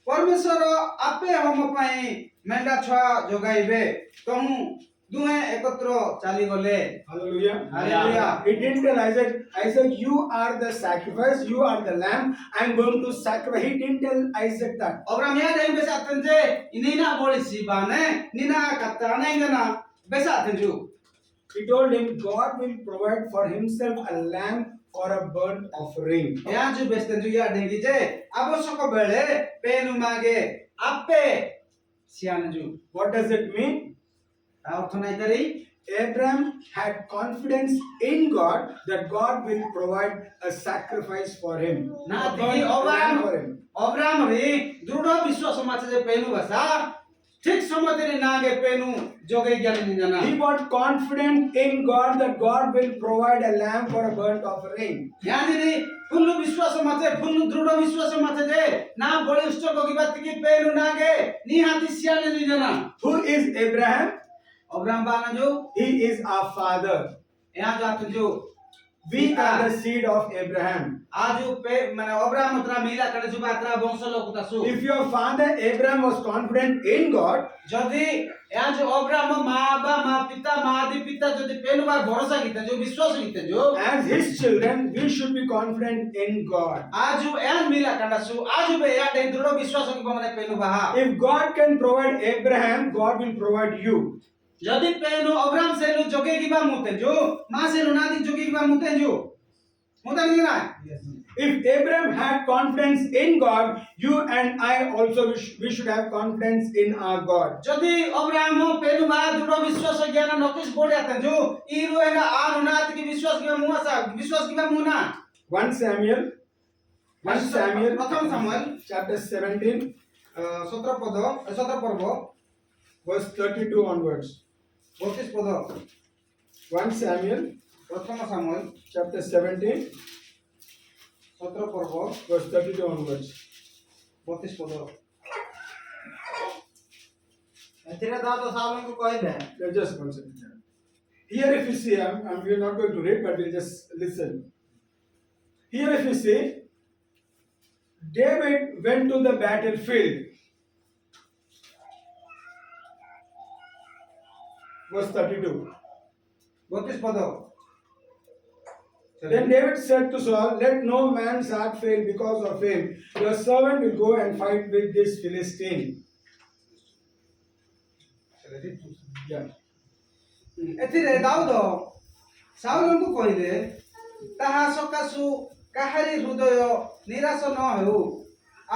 परमेश्वर आपे हम पई मेंढा छुआ जोगाइबे कहूं दुहे एकत्र चाली गले.
Hallelujah.
Hallelujah.
He didn't tell Isaac, Isaac, you are the sacrifice, you are the lamb, I'm going to sacrifice. He didn't tell Isaac that.
Abraham या दे बेसा तंजे इनिना बोली सिबाने निना कताने गना बेसा तंजु.
He told him, God will provide for himself a lamb for a burnt offering.
या जु बेस्तंजु या देगी जे आवश्यक बेले पेनु मागे आपे सियानजु.
What does it mean?
अर्थ नाही तरी
Abraham had confidence in God that God will provide a sacrifice for him.
ना
A
Digi
burnt lamb for him.
Abraham रे दृढ विश्वास माछे जे पेनु बसा ठीक समय तेरे नागे पेनु जोगे ज्ञान निजना.
He was confident in God that God will provide a lamb for a burnt offering.
यानी फुल्ल विश्वास माछे फुल्ल दृढ विश्वास माछे जे ना बळी उष्ट गोगी बात की पेनु नागे नि हाथी सियाने निजना.
Who is Abraham?
अब्राहम बाना जो
He is our father.
यहाँ जात जो
We are the seed of Abraham.
आजु पे माने अब्राहम उतरा मिला करे जो बात्रा वंश लोक तासु.
If your father Abraham was confident in God,
जदि यहाँ जो अब्राहम माँ बा माँ पिता माँ आदि पिता जो पेनु बार भरोसा कीते जो विश्वास कीते जो
as his children, we should be confident in God.
आजु यहाँ मिला कंडासु आजु पे यहाँ दे दृढ़ विश्वास की बमने पेनु बाहा.
If God can provide Abraham, God will provide you.
यदि पेनु अब्राहम से लो जोगे की बा मुते जो माँ से लो नादी जोगे की बा मुते जो मुता नहीं ना.
If Abraham had confidence in God, you and I also we should have confidence in our God.
यदि अब्राहम पेनु बा दृढ़ विश्वास ज्ञान नोटिस बोले आते जो इरो एगा आर नाद की विश्वास की बा मुआ सा विश्वास की बा मुना.
1 Samuel
प्रथम सामुएल
chapter 17
17 पर्व
verse 32 onwards.
32 पद.
1 Samuel
प्रथम सामुएल
chapter 17
17 पर्व
verse 32 onwards.
32 पद.
ଏଥିରେ ଦାଉଦ ସାଉଲଙ୍କୁ କହିଲେ
Just one second. Here if you see, we are not going to read, but we'll just listen. Here if you see, David went to the battlefield. Verse 32.
32 पद.
Then David said to Saul, let no man's heart fail because of him. Your servant will go and fight with this Philistine. Yeah.
एथिरे दाऊद साउलଙ୍କୁ କହିଲେ ତାହା ସକାଶୁ କାହାରି ହୃଦୟ ନିରାଶ ନ ହେଉ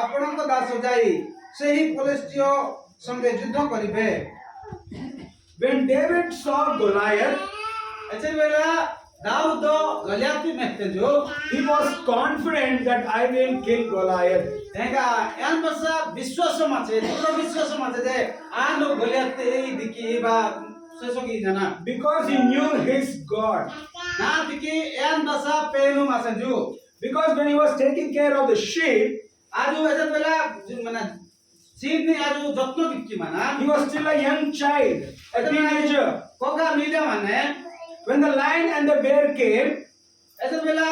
ଆପଣଙ୍କ ଦାସ ଯାଇ ସେହି ଫିଲିଷ୍ଟିୟ ସଙ୍ଗେ ଯୁଦ୍ଧ କରିବେ.
When David saw Goliath,
ଏଥିବେଲା Dawood गलियाती Mehte जो
He was confident that I will kill Goliath.
एका यान बसा विश्वास माचे दृढ़ विश्वास माचे जे आनो गलियाती दिकी बा सेसोगी जना
Because he knew his God.
ना दिकी यान बसा पेनु मासे जो
Because when he was taking care of the sheep,
आजु ऐसा बेला माने सीड ने आजु जत्नो दिकी माना
he was still a young child, a teenager.
Coca media माने
When the lion and the bear came,
ऐसा बेला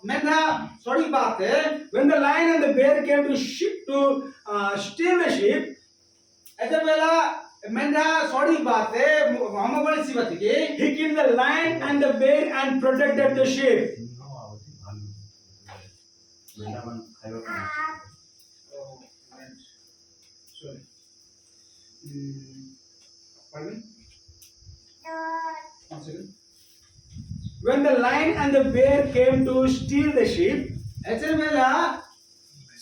मेंढा सड़ी बात है
when the lion and the bear came to steal the sheep,
ऐसा बेला मेंढा सड़ी बात है हम बड़ी सी बात की
he killed the lion and the bear and protected the sheep.
ସିଂହ ଆଉ ଭାଲୁ ମେଣ୍ଢାମାନ ଖାଇବା ପାଇଁ
Sorry. Pardon? One second.
When the lion and the bear came to steal the sheep,
ऐसे बेला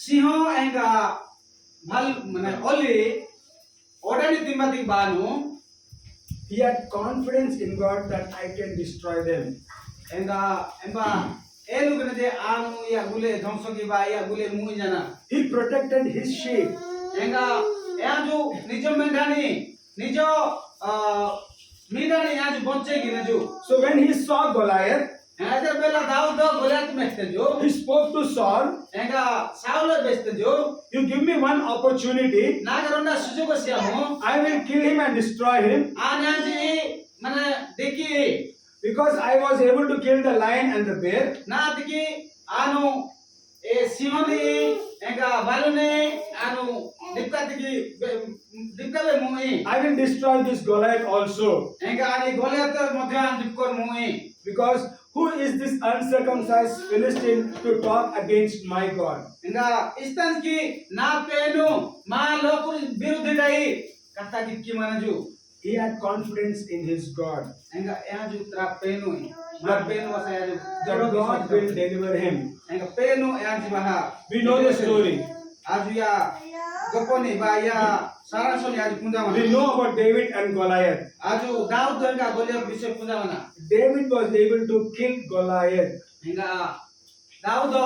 सिंह एंगा भल मने ओली ओडनी तिम्बती बानु
he had confidence in God that I can destroy them.
एंगा एंबा एलु कने जे आनु या गुले ध्वंसकी बा या गुले मुई जाना
He protected his sheep.
एंगा या जो निजो मेंढानी निजो मीडानी या जो बंचे गिने जो
So when he saw Goliath,
ऐसे बेला दाऊद गोलियत मेहते जो
he spoke to Saul,
एंगा साउल बेस्ते जो
you give me one opportunity,
नागरोंडा सुजुग सियामो
I will kill him and destroy him,
आन्याजी मने देखी
because I was able to kill the lion and the bear.
ना देखी आनु ए सिंहनी एंगा बालुने आनु दिक्का देखी दिक्का बे मुई
I will destroy this Goliath also,
एंगा आनी गोलियत मध्य आन दिक्कर मुई
because who is this uncircumcised Philistine to talk against my God?
एंगा इस्तन की ना पेनु मा लोकुर विरुद्ध गई कत्ता दिक्की मनजू
He had confidence in his God,
एंगा यहाँ जो त्रा पेनु मा पेनु वसा यहाँ
that God will deliver him.
एंगा पेनु यहाँ जी बहा
We know the story.
आज या गपोनी बा या सारा सोनी आज पुंजा
We
मना
know about David and Goliath.
आज दाऊद एंगा गोलियत विषय पुंजा मना
David was able to kill Goliath
एंगा दाऊद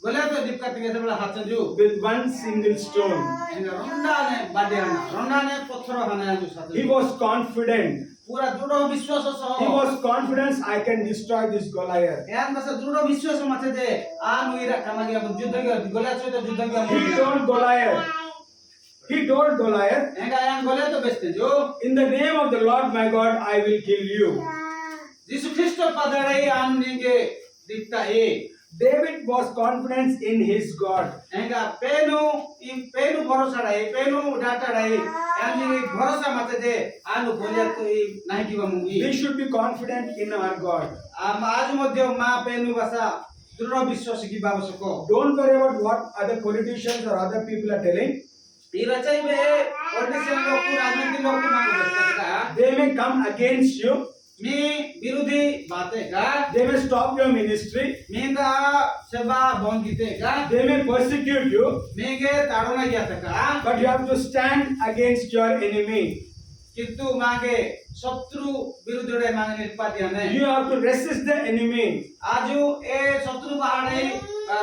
गोलियत दिक्कत के सबला हाथ जो
with one single stone.
एंगा रोंडा ने बाडियाना रोंडा ने पत्थर हना जो साथ
He was confident.
पूरा दृढ़ विश्वास
He
सह
was confident I can destroy this Goliath.
यान बस दृढ़ विश्वास माथे जे आनु इरा कामागिया युद्ध के गोलियत सहित युद्ध के
He told Goliath. He told Goliath,
एंगा यान गोलियत तो बेचते जो
in the name of the Lord my God, I will kill you.
यीशु ख्रिस्ट पदड़ाई आन निगे दिखता है
David was confident in his God.
एंगा पेनु भरोसा रहे पेनु डाटा रहे यान जी भरोसा माथे जे आनु गोलियत तो नहीं की बमुगी
We should be confident in our God.
आज मध्य मा पेनु बसा दृढ़ विश्वास की आवश्यक
Don't worry about what other politicians or other people are telling.
ఈ రచయి మే పొలిటిషియన్ లోకు రాజनीति लोग मांग रखता है
They may come against you.
मी विरोधी बातें का
They may stop your ministry.
मींगा सेवा बंद कीते का
They may persecute you.
मींगे ताड़ना किया था
But you have to stand against your enemy.
किंतु मांगे शत्रु विरुद्ध रे मांगे निष्पादिया ने
You have to resist the enemy.
आजू ए शत्रु बाहर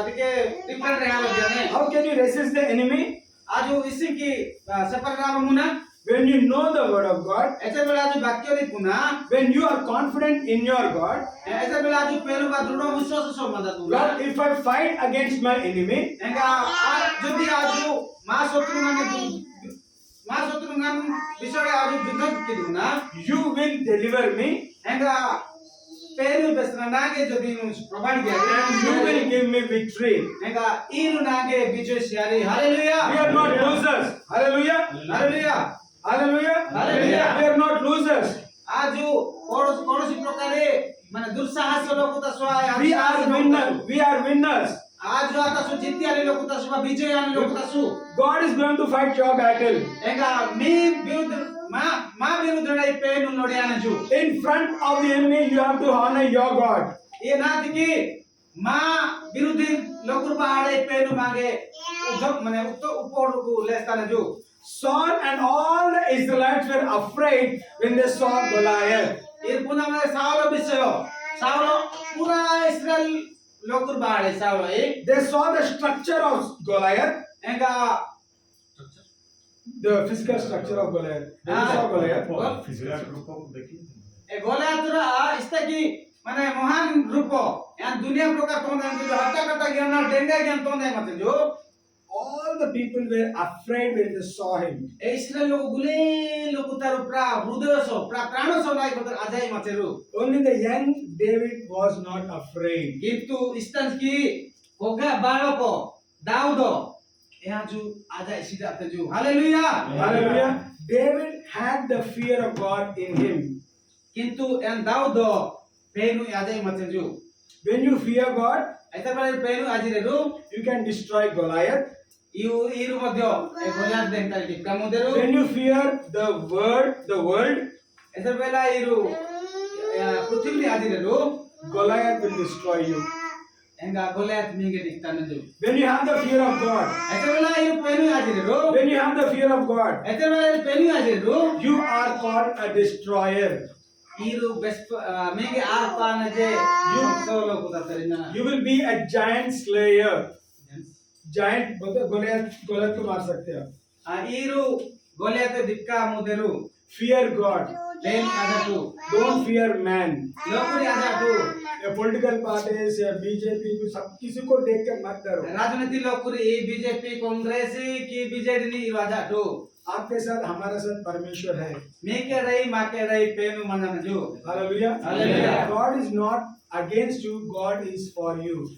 दिके डिफरेंट रहा जाने
How can you resist the enemy?
आजू इसी की सफर नाम मुना
When you know the word of God,
ऐसे बेला आजू वाक्य री पुना
when you are confident in your God,
ऐसे बेला आजू पेरु का दृढ़ विश्वास सो मदद हुआ
Lord, if I fight against my enemy,
एंगा जदि आजू मां शत्रु नाम विषय आजू युद्ध की दुना
you will deliver me
एंगा पेरु बेसना नागे जदि नु प्रोवाइड किया
and you will give me victory.
एंगा इनु नागे विजय सियारी hallelujah
We are not losers. Hallelujah.
Hallelujah
Hallelujah.
Hallelujah.
We are not losers.
आजू कोनोसी प्रकारे माने दुस्साहस लोक त सोया
We are winners. We are winners.
आज आता सु जित्ती आने लोक त सुबह विजय आने लोक त सु
God is going to fight your battle.
एंगा मी विरुद्ध मां विरुद्ध लड़ाई पेनु लड़ियाने जू
In front of the enemy, you have to honor your God.
ये नाथ की मां विरुद्धी लोकुर पहाड़े पेनु मांगे उधक माने ऊपर को लेस्ताने जू
Saul and all the Israelites were afraid when they saw Goliath.
एर पुना माने साउल विषय साउल पूरा इस्राएल लोकुर बाड़े Saul A
They saw the structure of Goliath,
Enga
the physical structure of Goliath. They saw Goliath.
Physical रूप को देखिए
ए गोलियातुरा इस्ता की माने महान रूप यान दुनिया प्रकार तोंदे जो हट्टा कट्टा ज्ञान डेंगा ज्ञान तोंदे मत जो
All the people were afraid when they saw him.
ए इस्राएल लोग गुले लोग तारु प्रा हृदय सो प्रा प्राण सो नाइ बदर Ajay मतेरु
Only the young David was not afraid.
किंतु इस्तन की होगा बालको दाऊद यहाँ जो अजय सीधा ते जो hallelujah
Hallelujah. David had the fear of God in him.
किंतु एन दाऊद पेनु अजय मते जो
When you fear God,
ऐतर बारे पेनु अजिरेरु
you can destroy Goliath.
यू इरु मध्य ए गोलियात देखता है टिक्का मुदेरु
When you fear the world,
ऐतर बेला इरु पृथ्वी अजिरेरु
Goliath will destroy you.
एंगा गोलियात मिगे टिक्का न जो
When you have the fear of God,
ऐतर बेला इरु पेनु अजिरेरु
when you have the fear of God,
ऐतर बेला पेनु अजिरेरु
you are called a destroyer.
इरु बेस्ट मिगे आर पान जे यू सोलो कुता तेरिना
You will be a giant slayer. Giant Goliath को मार सकते हैं.
इरु गोलियात टिक्का मुदेरु
Fear God.
पेन अजाटू
Don't fear man.
लोकुरी अजाटू
ये political parties या BJP को सब किसी को देख कर मत डरो.
राजनीति लोकुरी बीजेपी कांग्रेस की बीजेडी नी अजाटू
आपके साथ हमारे साथ परमेश्वर है.
मेके रही माके रही पेनु मनन जो
Hallelujah.
Hallelujah.
God is not against you. God is for you.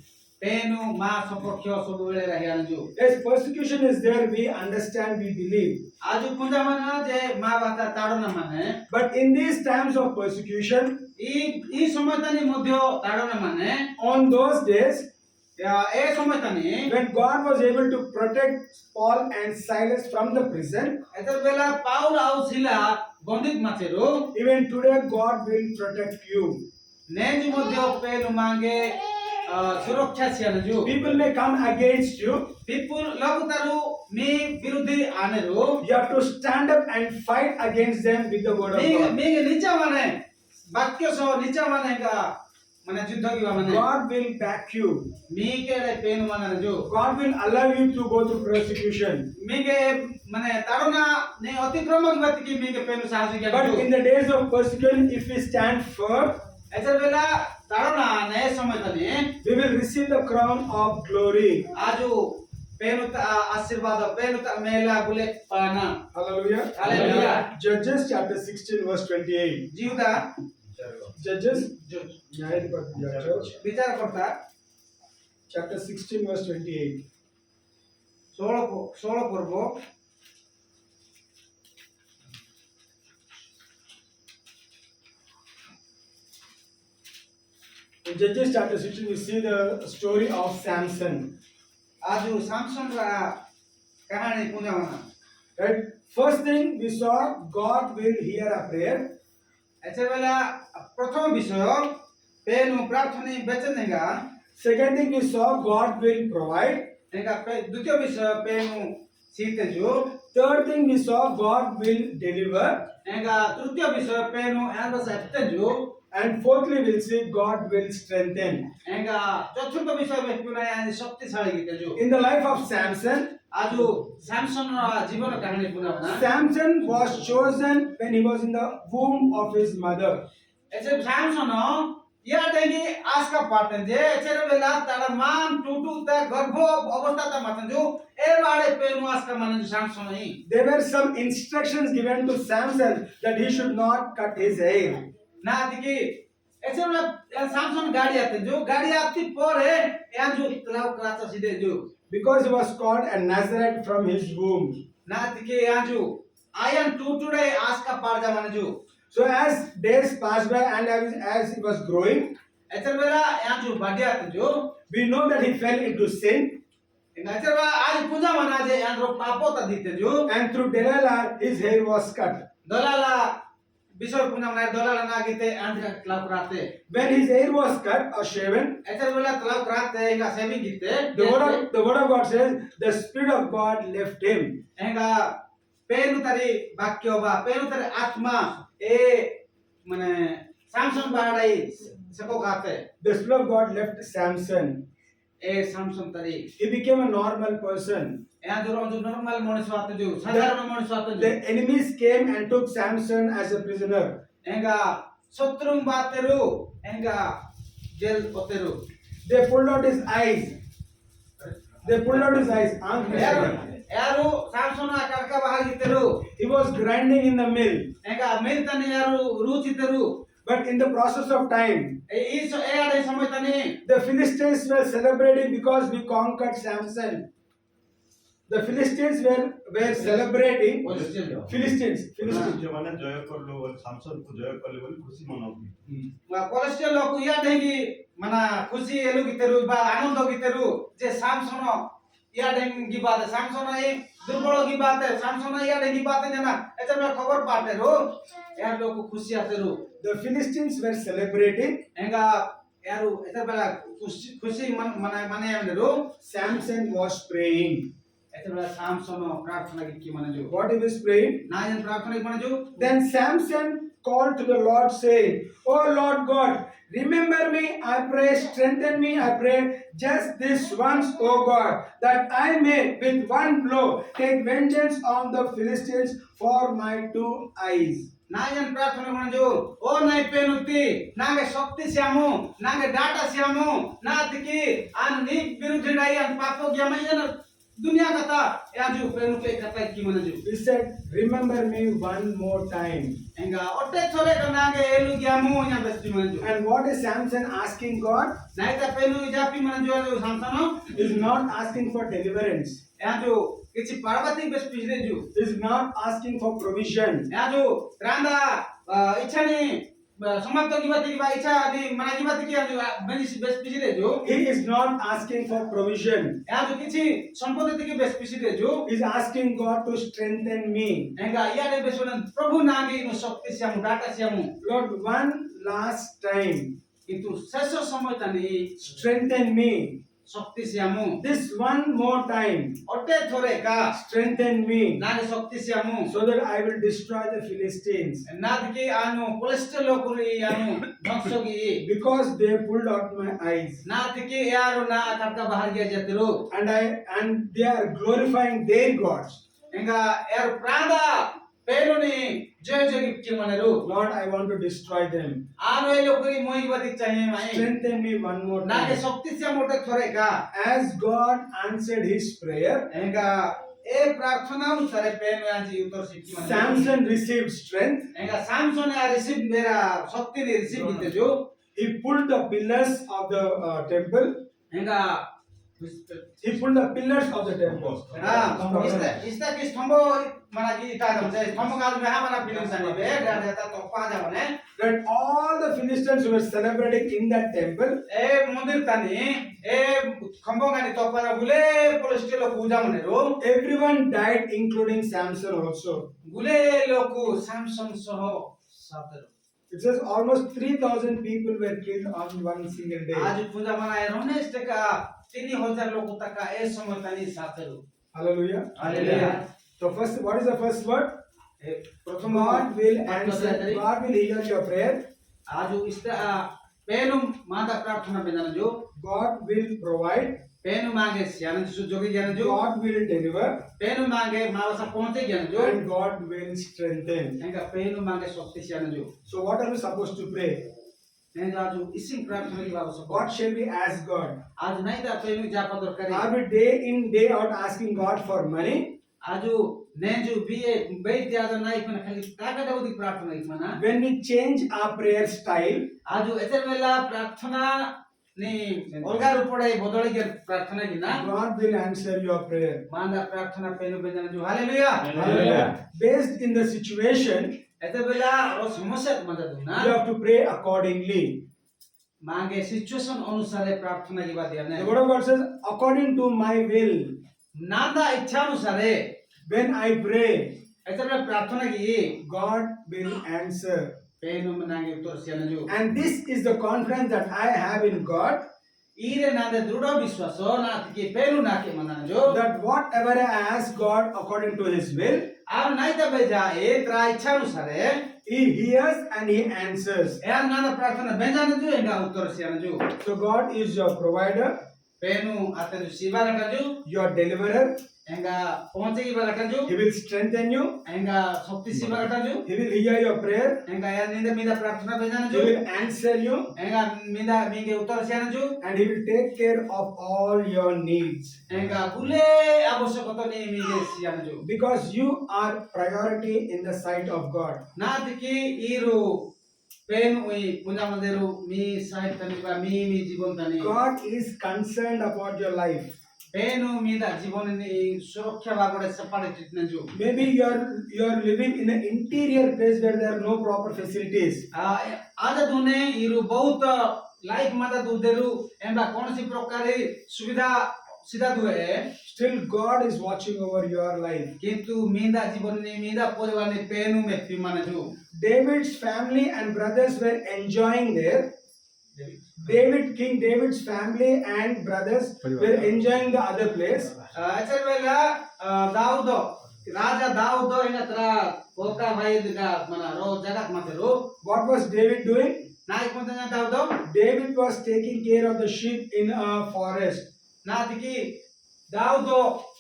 पेनु मा सपक्ष सब वेले रहियान जो
Yes, persecution is there. We understand. We believe.
आजु पुंजा मन जे मा बाता ताडो न माने
But in these times of persecution,
ई समय तनी मध्य ताडो न माने
on those days,
या ए समय तनी
when God was able to protect Paul and Silas from the prison,
एतर बेला पाउल आउ सिला बंदित माचेरो
even today God will protect you.
Naz मध्य पेनु मांगे सुरक्षा सियान जो
People may come against you.
People लगतारु मी विरोधी आनेरो
You have to stand up and fight against them with the word of
me
God.
मी नीचा माने वाक्य सो नीचा माने का माने युद्ध की माने
God will back you.
मी के रे पेनु माने जो
God will allow you to go through persecution.
मी के माने तारुना ने अतिक्रम की बात की मी के पेनु साहस किया
But in the days of persecution, if we stand firm,
ऐसे बेला तारुना ने समय तने
we will receive the crown of glory.
आजु पेनु आशीर्वाद पेनु मेला बुले पाना
Hallelujah.
Hallelujah.
Judges chapter 16 verse 28.
जीवदा
Judges, न्यायाधिपति judge,
विचार करता
chapter 16 verse 28.
16 पर्व
In Judges chapter 16, we see the story of Samson.
आजु सैमसन रा कहानी पुंजावना
Right? First thing we saw, God will hear a prayer.
ऐसे बेला प्रथम विषय पेनु प्रार्थना बेचनेगा
Second thing we saw, God will provide.
नेगा द्वितीय विषय पेनु सीते जो
Third thing we saw, God will deliver.
नेगा तृतीय विषय पेनु एंबस एप्ते जो
And fourthly, we'll see God will strengthen.
नेगा चतुर्थ विषय में पुना यानी शक्तिशाली गीते जो
In the life of Samson,
आजु सैमसन रा जीवन कहानी पुनावना
Samson was chosen when he was in the womb of his mother.
ऐसे सैमसन या देगी आज का पाटन जे ऐसे बेला तारा मान टूटू ता गर्भ अवस्था ता मतन जो ए बाड़े पेनु आज का मन सैमसन ही
There were some instructions given to Samson that he should not cut his hair.
ना दिकी ऐसे बेला सैमसन गाड़ी आते जो गाड़ी आती पर है या जो तलाव कराचा सीधे जो
Because he was called a Nazarite from his womb.
ना दिकी या जो आयन टूटूड़े आज का पार जा मन जो
So as days passed by and as he was growing,
ऐसे बेला या जो बढ़िया आते जो
we know that he fell into sin.
ऐसे बेला आज पूजा मना जे या रो पापो ता दीते जो
And through Delilah, his hair was cut.
दलाला विश्व पूजा मना दलाला ना गीते आंध्र तलाव कराते
When his hair was cut or shaven,
ऐसे बेला तलाव कराते इंगा सेविंग गीते
the word of God says, the Spirit of God left him.
इंगा पेनु तारी वाक्य बा पेनु तारी आत्मा ए माने Samson bahadai seko kate.
The Spirit of God left Samson.
Samson tari.
He became a normal person.
Yang juru normal manusia atau juru saಧಾରଣ manusia atau
The
juru.
enemies came and took Samson as a prisoner.
Enga sotrum bateru. Enga jail oteru.
They pulled out his eyes. They pulled out his eyes.
Yaru Samson akarka bahar giteru.
He was grinding in the mill.
Enga main tani yaru ruci teru.
But in the process of time,
Iso ada sampai tani.
the Philistines were celebrating because we conquered Samson. The Philistines were celebrating. Philistines.
ଯେଉଁମାନେ ଜୟ କଲୁ ବୋଲି ସାମସନକୁ ଜୟ କଲେ ବୋଲି ଖୁସି ମନାଉଥିଲେ।
Polestia loku iya dengi mana खुशी elu giteru ba आनंद giteru je Samson iya dengi bate Samson ai दुर्बल की बात है Samson iya dengi bate jana ऐसा मैं खबर पाते रो यार लोग को खुशी आते रो
The Philistines were celebrating.
एंगा यार ऐसा बड़ा खुशी मने हमने रो
Samson was praying.
ऐसा बड़ा Samson प्रार्थना की मने जो
What he was praying?
ना जन प्रार्थना की मने जो
Then Samson called to the Lord, saying, "O Lord God, remember me, I pray, strengthen me, I pray, just this once, O God, that I may with one blow take vengeance on the Philistines for my 2 eyes."
नायन प्रार्थना मन जो ओ नाय पेनुती नागे शक्ति श्यामु नागे data Shyamu नातिकी आन नी विरुद्ध die आन पापो ग्यामयन दुनिया कथा या जो पेनुते कथा की मन जो
He said, "Remember me one more time."
एंगा ओटे छोरे का नागे एलु ग्यामु या बेस्टी मन जो
And what is Samson asking God?
नाय ता पेनु जापी मन जो सांसनो
He is not asking for deliverance.
या जो किछि पार्वती बेस्टी रे जो
He is not asking for provision.
या जो रांदा इच्छा ने समाप्त की बात की इच्छा आदि मना की बात की जो बेनिस बेस्टी रे जो
He is not asking for provision.
या जो किछि संपत्ति की बेस्टी रे जो
He is asking God to strengthen me.
Enga iya de besonan Prabhu nagi no shakti siamu data siamu
Lord, one last time,
itu seso samay tani
strengthen me.
shakti siamu
This one more time,
otte thore ka
strengthen me,
nagi shakti siamu
so that I will destroy the Philistines.
nadiki anu cholesterol kuri anu dhangsogi
Because they pulled out my eyes.
nadiki yaru na akarka bahar gya jatiru
And they are glorifying their gods.
enga yaru prada peluni jay jay ki maneru
Lord, I want to destroy them.
anu elo kuri moi bati chahiye mai
Strengthen me one more
nagi
time.
shakti siamu otte thore ka
As God answered his prayer,
enga ए प्रार्थना अनुसार pen याची उत्तर सिक्की माने
Samson received strength.
एंगा सैमसन या receive मेरा शक्ति ने receive किते जो
He pulled the pillars of the temple.
Enga
He pulled the pillars of the temple.
हां इस्ता कि स्तंभ मना की इटा हमसे स्तंभ काल में हमारा फिल्म साने बे देता तो पा जावने
That all the Philistines who were celebrating in that temple,
ए मंदिर तानी ए खंबो गानी तो पर गुले पोलिस्टे लोग पूजा मने रो
everyone died, including Samson also.
गुले लोग सैमसन सह Satar
It says almost 3,000 people were killed on one single day.
आज पूजा मनाए रोने इस्ते का 3000 लोग तक का ए समय तानी Satar
Hallelujah.
Hallelujah
So first, what is the first word?
प्रथम
God will answer. God will hear your prayer.
आज इस्ता पेनु माता प्रार्थना बेदन जो
God will provide.
पेनु मांगे ज्ञान जो जोगी ज्ञान जो
God will deliver.
पेनु मांगे मावसा पहुंचे ज्ञान जो
And God will strengthen.
एंगा पेनु मांगे शक्ति ज्ञान जो
So what are we supposed to pray?
नहीं तो आज इसी प्रार्थना की बात
What shall we ask God?
आज नहीं था पेनु जापा दर करे
Are we day in, day out asking God for money?
आज नहीं जो भी बैठ याद नहीं पना खाली ताकत है वो दी प्रार्थना की मना
When we change our prayer style,
आज ऐसे वेला प्रार्थना ने अलगा रूपड़े बदल के प्रार्थना की ना
God will answer your prayer.
मांदा प्रार्थना पेनु बेदन जो hallelujah
Hallelujah. Based in the situation,
ऐसे वेला और समस्या मदद
you
ना
have to pray accordingly.
मांगे सिचुएशन अनुसार प्रार्थना की बात यानी
The word of God says, according to my will,
Nanda इच्छा अनुसार
when I pray,
ऐसे वेला प्रार्थना की
God will answer.
पेनु मनांगे उत्तर सियाना जो
And this is the confidence that I have in God,
ईरे नांदे दृढ़ विश्वास हो ना कि पेनु ना के मनाना जो
that whatever I ask God according to His will,
आप नहीं तब जा एक रा इच्छा अनुसार
He hears and he answers.
Yang nada प्रार्थना बेजान जो enggak Uttar sian ju.
So God is your provider,
Penu atenu siba kata ju,
your deliverer.
enggak pahunci siba kata ju,
He will strengthen you.
enggak sakti siba kata ju,
He will hear your prayer.
enggak yang ninda minda प्रार्थना बेजान
He
ju,
will answer you.
enggak minda minge Uttar sian ju,
And he will take care of all your needs.
enggak bule आवश्यकता ni minge sian ju.
Because you are priority in the sight of God.
Nanti ki iru pen ui punya manderu mi side tani ba mi jibon tani.
God is concerned about your life.
Penu mida jibon ni suraksha bagore sapade titna ju.
Maybe you're living in an interior place where there are no proper facilities.
आजा दुने इरु बहुत life माता दुदेरु एंबा कौनसी प्रकार सुविधा सीधा दुए
Still, God is watching over your life.
किंतु मींदा जीवन ने मींदा परिवार ने पेनु में फिमाना जो
David's family and brothers were enjoying there. King David's family and brothers were enjoying the other place.
अच्छा वेला दाऊद राजा दाऊद इना तरा कोका भाई दिका मना रो जगत माते रो
What was David doing?
Naik माते ना Dawood
David was taking care of the sheep in a forest.
ना दिकी दाऊद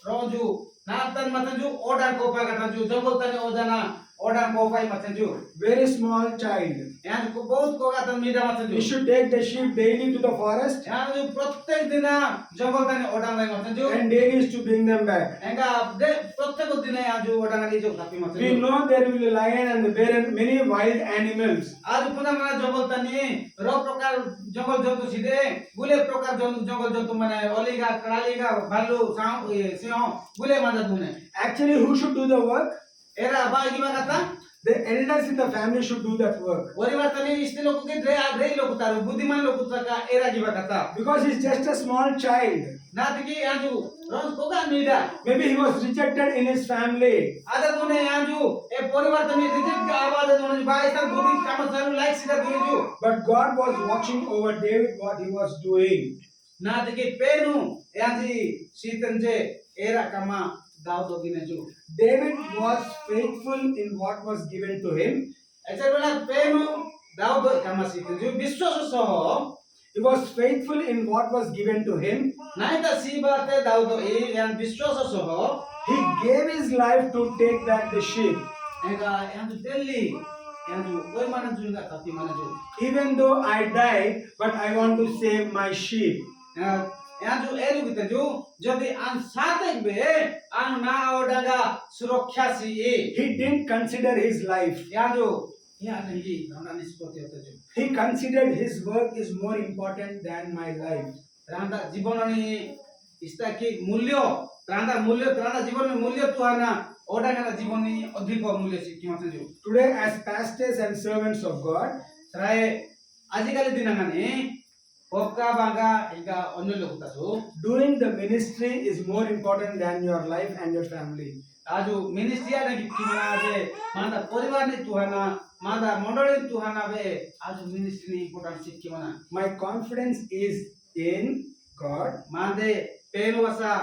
रोजू नातन माते जो ओडा कोपा कटा जो जंगल तने ओजना ओडा कोपा माते जो
Very small child.
यहाँ को बहुत कोगा तन मीडा माते
He
जो
should take the sheep daily to the forest
यहाँ जो प्रत्येक दिन जंगल तने ओडा में माते जो
and daily is to bring them back.
एंगा प्रत्येक दिन यहाँ जो ओडा में जो काफी माते
We
जो
know there will be a lion and the bear and many wild animals.
आज पुनः मना जंगल तने रो प्रकार जंगल जंतु सीधे गुले प्रकार जंगल जंतु मने ओलिगा करालिगा भालू सांप सिंह गुले माता दुने
Actually, who should do the work?
Era बागी माता
The elders in the family should do that work.
परिवार तने इस्ते लोगों के ड्रे लोग तारो बुद्धिमान लोग का एरा की बात
Because he's just a small child.
ना दिकी यहाँ जो रोज कोगा मीडा
Maybe he was rejected in his family.
आधा दुने यहाँ जो ए परिवार तने रिजेक्ट का आवाज दुने बाई साल बुद्धि काम सारू लाइक सीधा दिए जो
But God was watching over David what he was doing.
ना दिकी पेनु यहाँ जी सीतन जे एरा कामा दाऊद दिने जो
David was faithful in what was given to him.
ऐसे वाला पेनु दाऊद कामा सीतन जो विश्वास सह
He was faithful in what was given to him.
नहीं तो सी बात है दाऊद ये यहाँ विश्वास सह
He gave his life to take back the sheep.
यहाँ जो दिल्ली यहाँ जो कोई माना जुएगा काफी माना जो
Even though I die, but I want to save my sheep.
यहाँ जो एलु किते जो जदि आन साथे बे आन ना ओडागा सुरक्षा सी ए
He didn't consider his life.
यहाँ जो यहाँ नहीं हमरा निष्पत्ति होते जो
He considered his work is more important than my life.
रांदा जीवन नि इस्ता की मूल्य रांदा जीवन में मूल्य तो आना ओडागा जीवन नि अधिक मूल्य सिक्की मत जो
Today, as pastors and servants of God,
राय आजिकल दिनांगाने पक्का बांगा इनका अन्य लोग तासो
doing the ministry is more important than your life and your family.
आजु मिनिस्ट्री आने की किमना जे मांदा परिवार ने तुहाना मांदा मंडली तुहाना बे आजु मिनिस्ट्री ने इम्पोर्टेंट सिक किमना
My confidence is in God
मांदे पेनवासा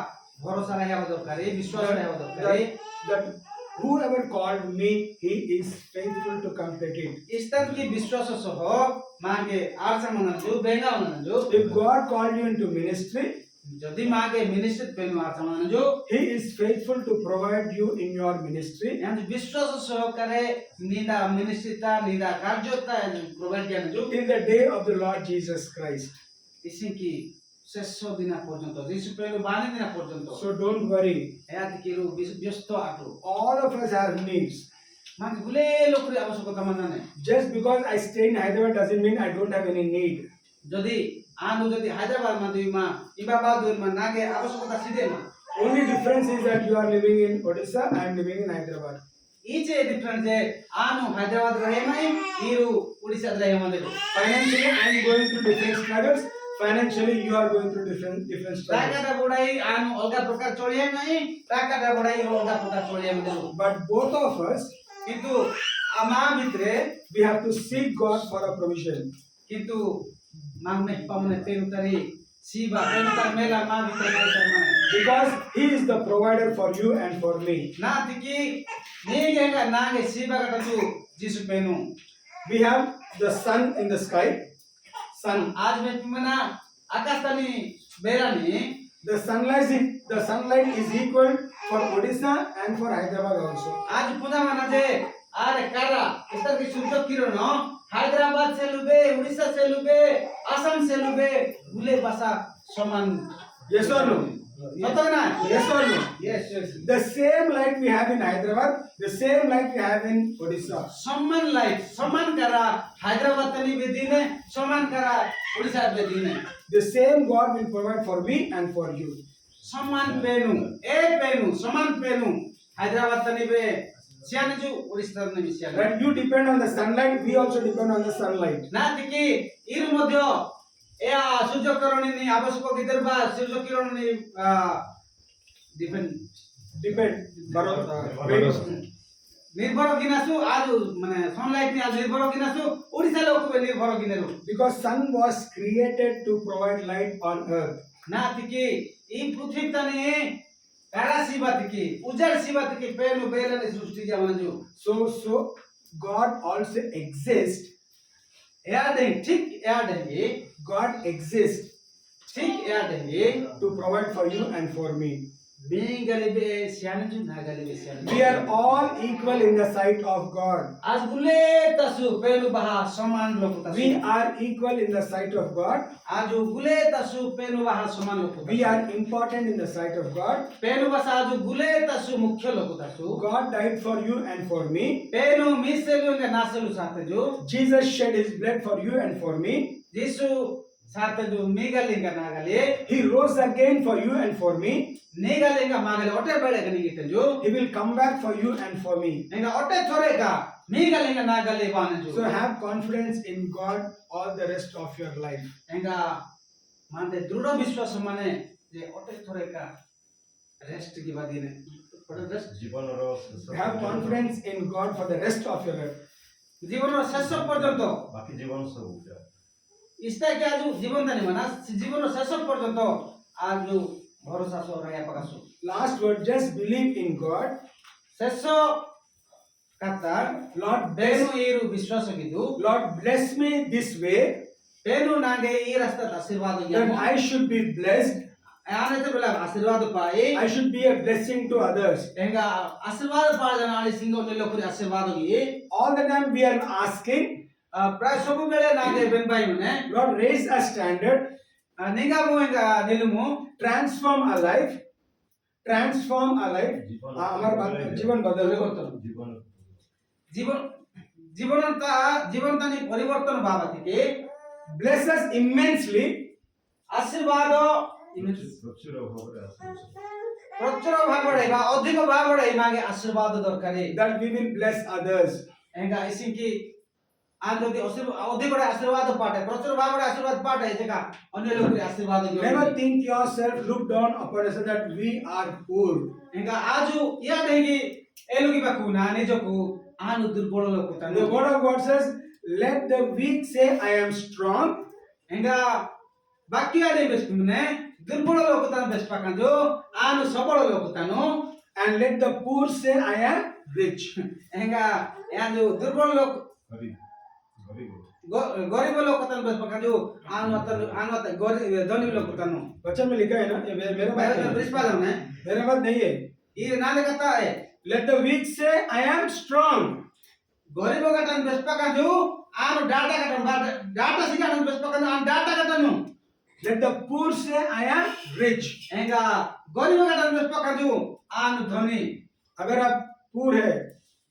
भरोसा रहे दरकारी विश्वास रहे दरकारी
that whoever called me, he is faithful to complete it.
Istan की विश्वास सह मांगे आरसा मनन जो बेंगा मनन जो
If God called you into ministry,
जदि मांगे मिनिस्ट्री पेन आरसा मनन जो
he is faithful to provide you in your ministry.
यहाँ जो विश्वास सह करे निदा मिनिस्ट्रीता निदा कार्यता प्रोवाइड किया जो
Till the day of the Lord Jesus Christ.
इसी की शेष दिन पर्यंत यीशु पेन बाने दिन पर्यंत
So don't worry.
यहाँ दिकेरु व्यस्त auto
All of us have needs.
मांगे गुले लोकरी आवश्यकता मानने
Just because I stay in Hyderabad doesn't mean I don't have any need.
जदि आनु जदि हैदराबाद में दुईमा इमाबाद में नागे आवश्यकता सीधे में
Only difference is that you are living in Odisha, I am living in Hyderabad.
इचे डिफरेंस है आनु हैदराबाद रहे में इरु उड़ीसा रहे में
Financially, I am going through different struggles. Financially, you are going through different struggles.
टाका बुढ़ाई आनु अलग प्रकार चोलिए नहीं टाका बुढ़ाई अलग प्रकार चोलिए में
But both of us,
किंतु आमा भितरे
we have to seek God for a provision.
किंतु मांगने पामने तेरुतरी सीबा तेरुतर मेला मां भितरे नहीं करना
Because He is the provider for you and for me.
ना तिकी नीगे का नागे सीबा का तू जिसु पेनु
We have the sun in the sky. Sun.
आज में पिमना आकाश तनी Berani
The sunlight is equal for Odisha and for Hyderabad also.
आज पूजा माना जे अरे कारा इस तरह की सूर्य किरण हैदराबाद से लुबे उड़ीसा से लुबे असम से लुबे गुले भाषा समान
Yes or no?
पता ना
Yes or no?
Yes yes
The same light we have in Hyderabad, the same light we have in Odisha.
समान लाइट समान करा हैदराबाद तनी बेदीने समान करा Orissa बेदीने
The same God will provide for me and for you.
समान पेनु समान पेनु हैदराबाद तनी बे सियाने जो उड़ीसा तनी बे सियाने
When you depend on the sunlight, we also depend on the sunlight.
ना तिकी इर मध्य ए सूर्य किरण नि आवश्यक गिदर बा सूर्य किरण नि डिपेंड
Depend.
निर्भर किनासु आज माने सनलाइट नि आज निर्भर किनासु ओडिसा लोक पे निर्भर किनेरु
Because sun was created to provide light on earth.
ना तिकी ई पृथ्वी तनी कारा शिवतिकी उजड़ शिवतिकी पेनु बेलन सृष्टि जावनजु
So God also exists.
याद है ठीक याद है
God exists
ठीक याद है
to provide for you and for me.
मी गलिबे सियानजु ना गलिबे सियान
We are all equal in the sight of God.
आज गुले तसु पेनु बहा समान लोक तसु
We are equal in the sight of God.
आज गुले तसु पेनु बहा समान लोक
We are important in the sight of God.
पेनु बसा आज गुले तसु मुख्य लोक तसु
God died for you and for me.
पेनु मिसेलु ने नासेलु साथे जो
Jesus shed his blood for you and for me.
यीशु साथे जो मीगलिंगा Nagle
He rose again for you and for me.
नीगलिंगा मागले ओटे बड़े कनी गिते जो
He will come back for you and for me.
नेगा ओटे छोरेगा मीगलिंगा नागले बाने जो
So have confidence in God all the rest of your life.
नेगा मानते दृढ़ विश्वास माने जे ओटे छोरेगा रेस्ट की बादिने ओटे रेस्ट
ଜୀବନର ଶେଷ
Have confidence in God for the rest of your life.
जीवन शेष पर्यंत
ବାକି ଜୀବନ ସବୁ
इस्ता के आज जीवन दानी मना जीवन शेष पर्यंत आज भरोसा सो रहा पकासु
Last word, just believe in God.
शेष कथा
Lord
पेनु
bless,
इरु विश्वास किदु
Lord bless me this way
पेनु नागे ई रास्ता आशीर्वाद
that
यामो
I should be blessed.
आने तो बेला आशीर्वाद पाए
I should be a blessing to others.
एंगा आशीर्वाद पाए जनाली सिंगो नेलो कुरी आशीर्वाद होगी
All the time we are asking,
प्राय सब बेले नागे बेन भाई मने
Lord raise a standard,
निगा मोएगा निलुमो
transform our life. हमारा जीवन बदल
ଜୀବନ
जीवन जीवन तानी परिवर्तन भावति के
bless us immensely
आशीर्वाद
ପ୍ରଚୁର ଭାବରେ ଆସୁଛି
प्रचुर भाबडे बा अधिक भाबडे मागे आशीर्वाद दरकारे
that we will bless others.
एंगा इसिं की आज यदि अधिक बडे आशीर्वाद पाटे प्रचुर भाबडे आशीर्वाद पाटे जेका अन्य लोग आशीर्वाद
Never think yourself, look down upon us that we are poor.
एंगा आजु या देगी एलुगी बाकू ना निजोकू आनु दुर्बल लोग
The
तानु
word of God says, let the weak say, I am strong,
एंगा बाकी आदे बेस्कुने दुर्बल लोग तानु बेस्पाका जो आनु सबल लोग तानु
and let the poor say, I am rich.
एंगा या जो दुर्बल लोग
ଗରିବ ଗରିବ
गरीब लोग तानु बेस्पाका जो आनु गरीब धनी लोग तानु
बच्चा में लिखा है ना, ये मेरा बात नहीं है।
बेस्पाका ने
मेरा बात नहीं है।
ये नाले कहता है
Let the weak say, I am strong.
गरीब का तानु बेस्पाका जो आनु डाटा का डाटा सिका तानु बेस्पाका आनु डाटा का तानु
Let the poor say, I am rich.
एंगा गरीब का तानु बेस्पाका जो आनु धनी
अगर आप poor है,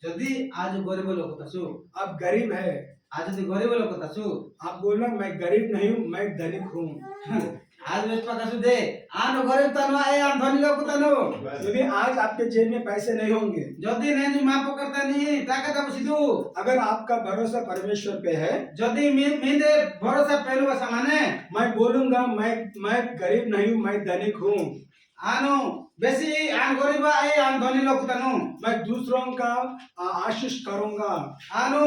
यदि आज गरीब लोग तासु
आप गरीब है,
आज यदि गरीब लोग तासु
आप बोलना मैं गरीब नहीं हूँ, मैं धनिक हूँ।
आज बेस्पाका सु दे आनु गरीब तानु आए आनु धनी लोग तानु
यदि आज आपके जेब में पैसे नहीं होंगे,
यदि नहीं माफ करता नहीं ताकत अब सिद्धू
अगर आपका भरोसा परमेश्वर पे है,
यदि मेरे भरोसा पहलू का सामाने
मैं बोलूंगा मैं गरीब नहीं हूँ, मैं धनिक हूँ।
आनु बेसी आन गरीब आए आन धनी लोग तानु
मैं दूसरों का आशीष करूंगा।
आनु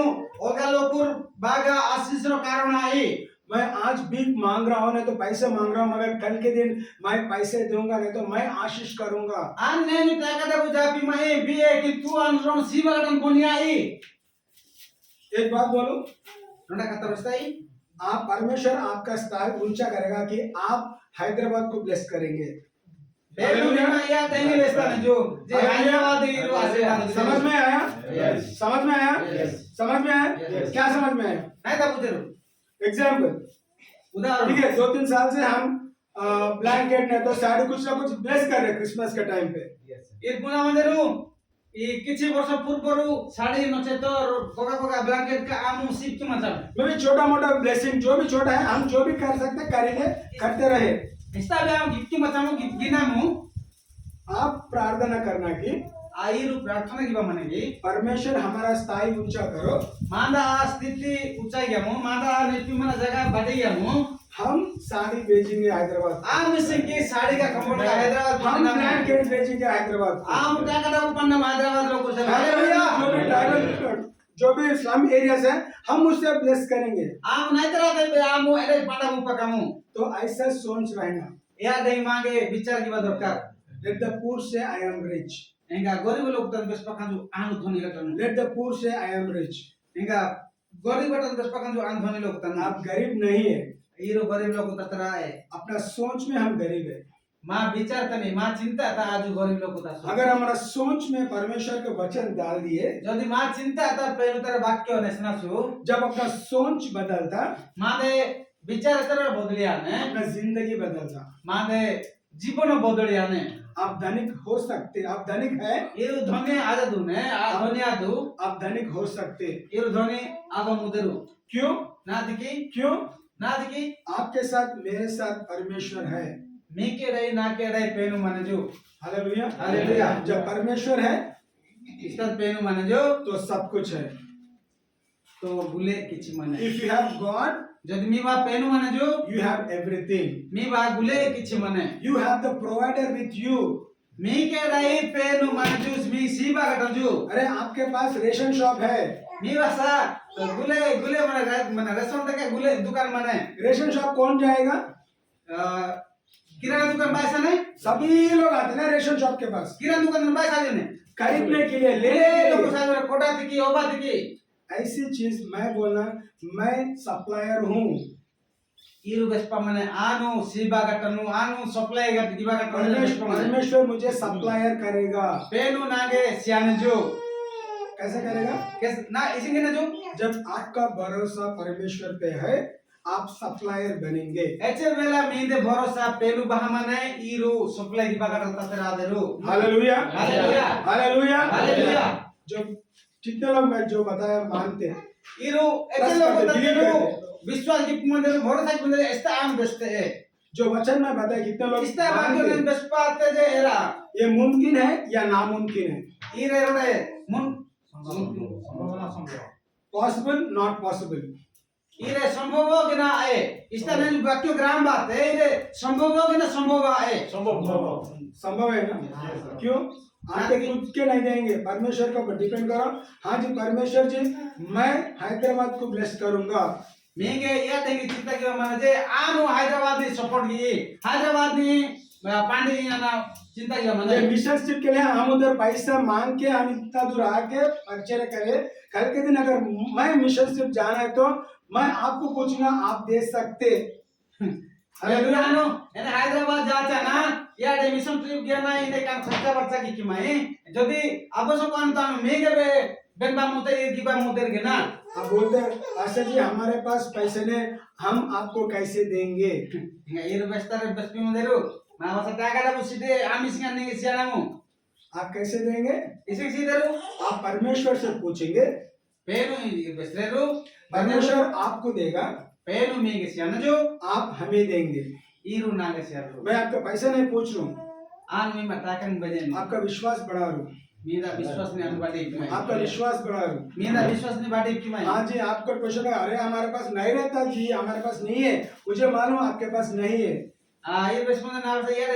ओगा लोकुर बागा आशीष रो कारण आई
मैं आज भीख मांग रहा हूँ, नहीं तो पैसे मांग रहा हूँ, मगर कल के दिन मैं पैसे दूंगा, नहीं तो मैं आशीष करूंगा।
आन ने ताकत अब जापी महे बीए कि तू आन रो सीवा गटन कोनी आई
एक बात बोलूं,
రెండో కథ వస్తాయి
आप परमेश्वर आपका स्तर ऊंचा करेगा कि आप हैदराबाद को ब्लेस करेंगे।
నేను నిన్న యా దెంగి లేస్తాను జో जे హైదరాబాద్ ఇరు ఆశీర్వాద
समझ में आया? समझ में आया? समझ में आया? क्या समझ में आया?
नहीं था बुझे
एग्जाम्पल,
उदाहरण
ठीक है, 2-3 साल से हम ब्लैंकेट ने तो साड़ी कुछ ना कुछ ब्लेस कर रहे क्रिसमस के टाइम पे।
इरपुना मंदिरु ई किछि वर्ष पूर्वरु साड़ी नचेत कोका कोका ब्लैंकेट का आमु सिप की मतलब
मैं भी छोटा मोटा ब्लेसिंग जो भी छोटा है हम जो भी कर सकते करेंगे, करते रहे।
इस्ता हम गिफ्ट मचामु गिफ्ट गिनामु
आप प्रार्थना करना कि
आइरु प्रार्थना की माने की
परमेश्वर हमारा स्थाई ऊंचा करो,
मांदा स्थिति ऊंचाई गमु मांदा नेति मन जगह बढ़ी गमु
हम साड़ी बेचेंगे हैदराबाद,
आम मिसिंग की साड़ी का कंपनी का हैदराबाद
हम
पन्ना
ब्लैंकेट बेचेंगे हैदराबाद को।
आम का कदा पन्ना हैदराबाद लोग से
हालेलुया। जो भी ट्राइबल जो भी स्लम एरियाज है हम उससे ब्लेस करेंगे।
आम नहीं तरह के आम एरे पन्ना मुपकामु
तो ऐसा सोच रहना।
या दे मांगे विचार की बात दरकार
Let the poor say I am rich.
ఇంకా గరీబ్ లోक तन बेसपखान जो आन ध्वनि लगतन
Let the poor say I am rich.
ఇంకా गरीब तन बेसपखान जो आन ध्वनि लोक तन
आप गरीब नहीं है,
ईरो गरीब लोक ततरा है
अपना सोच में हम गरीब है।
मां विचार तने मां चिंता ता आज गरीब लोक ता
अगर हमारा सोच में परमेश्वर के वचन डाल दिए,
जदि मां चिंता ता पेनु तर वाक्य नेसनासु
जब अपना सोच बदलता
मां दे विचार तर बदलिया ने
अपना जिंदगी बदलता।
मां दे जीवन बदलिया ने
आप धनिक हो सकते, आप धनिक है,
इरु ध्वनि आज दुने आ ध्वनि आदु
आप धनिक हो सकते।
इरु ध्वनि आग मुदरु
क्यों?
नादिकी
क्यों?
नादिकी
आपके साथ मेरे साथ परमेश्वर है।
मीके रही ना के रही पेनु मनजु
हालेलुया।
हालेलुया।
जब परमेश्वर है
इस्तर पेनु मनजु
तो सब कुछ है।
तो बुले किछि मने
If you have God,
जदि मी बा पेनु मनजु
you have everything.
मी बा बुले किछि मने
You have the provider with you.
मी के रही पेनु मनजु मी सीबा गटजु
अरे आपके पास रेशन शॉप है,
मी बसा तो गुले गुले मने रेस्टोरेंट के गुले दुकान मने
रेशन शॉप कौन जाएगा?
किराना दुकान पैसा नहीं
सभी लोग आते हैं ना रेशन शॉप के पास
किराना दुकान में पैसा देने
खरीदने के लिए,
ले
लेने के
लोग
लिए।
साथ कोटा दिकी ओबा दिकी
ऐसी चीज मैं बोलना, मैं सप्लायर हूँ।
इरु बेस्पा मने आनु सीबा गटनु आनु सप्लाई गट दिबा गटनु
परमेश्वर मुझे सप्लायर करेगा।
पेनु नागे सियानजु
कैसे करेगा?
कैसे ना इसिंगे ना जो
जब आपका भरोसा परमेश्वर पे है, आप सप्लायर बनेंगे।
एचे वेला मींदे भरोसा पेनु बहामने इरु सप्लाई दिबा गट ततरादेरु
हालेलुया,
हालेलुया
हालेलुया,
हालेलुया
जो जितने लोग मैं जो बताया मानते हैं,
इरु एचे
बस
लोग
करते, believe
ततरु
करते।
विश्वास की मंदिर भरोसा की मंदिर इस्ता आम बेचते है
जो वचन में बताया कितने लोग
इस्ता
मानते
बाकी
हैं।
बेस्पाते जे एरा
ये मुमकिन है या नामुमकिन है?
इरे रोडे मुन
पॉसिबल, नॉट पॉसिबल।
इरे संभव हो कि ना आए इस्ता नहीं वाक्य ग्राम बात है इरे संभव हो कि ना संभव आए
संभव है ना? क्यों? आपके खुद के नहीं देंगे, परमेश्वर के ऊपर डिपेंड करो। हाँ जी परमेश्वर जी, मैं हैदराबाद को ब्लेस करूंगा।
मींगे या देंगे चिंता की माने जे आनु हैदराबाद नी सपोर्ट की हैदराबाद नी पांडे जी ना चिंता की माने
ये मिशन ट्रिप के लिए हम उधर पैसा मांग के हम इतना दूर आके परिचय करे। कल के दिन अगर मैं मिशन ट्रिप जाना है तो मैं आपको पूछूंगा, आप दे सकते।
हालेलुया नो एने हैदराबाद जाचा ना या डे मिशन ट्रिप गया ना इने काम खर्चा वर्चा की माई जदी आवश्यक अंत मींगे बे बेनबा मुते गिबा मुते के ना
आप बोलते पास्टर जी हमारे पास पैसे नहीं, हम आपको कैसे देंगे?
इरु बेस्तर बेस्पी मंदिरु मा वासा टाका बुसिते आमिसिंगा नेगे सियानामु
आप कैसे देंगे?
इसे सीधेरु
आप परमेश्वर से पूछेंगे,
पेनु बेस्रेरु
परमेश्वर आपको देगा,
पेनु मींगे सियानजु
आप हमें देंगे।
इरु नागे सियारु
मैं आपका पैसा नहीं पूछ रहा हूँ,
आन मी मटाकन बजेन
आपका विश्वास बढ़ा रहा हूँ,
मीरा विश्वास ने अनुबाटी की
आपका विश्वास बढ़ा रहा हूँ।
मीरा विश्वास ने बाटी की माई
हाँ जी, आपका क्वेश्चन है, अरे हमारे पास नहीं रहता जी, हमारे पास नहीं है, मुझे मालूम आपके पास नहीं है।
ये बेस्पन ना से यार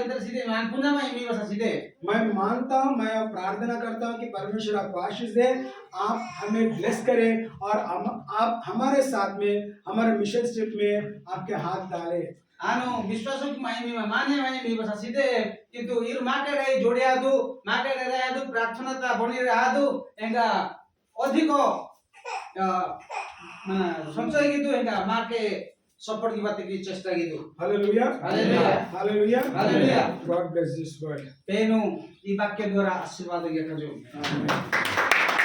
इधर सीधे मान पुना माई मी वसा सीधे
मैं मानता हूँ, मैं प्रार्थना करता हूँ कि परमेश्वर आपको आशीष दे, आप हमें ब्लेस करें और आप हमारे साथ में हमारे मिशन ट्रिप में आपके हाथ डालें।
आनो विश्वास की माई मी माने माई मी वसा सीधे किंतु इरु माके रे जोड़िया दु माके रे आदु प्रार्थना ता बनी रे आदु एंगा अधिक ମାନେ ସଞ୍ଚୟ କିନ୍ତୁ ଏକା ମା के सपोर्ट की बात की चेष्टा की दो
Hallelujah.
Hallelujah.
Hallelujah.
Hallelujah.
God bless this word.
तेनु ई वाक्य द्वारा आशीर्वाद के खजो
Amen.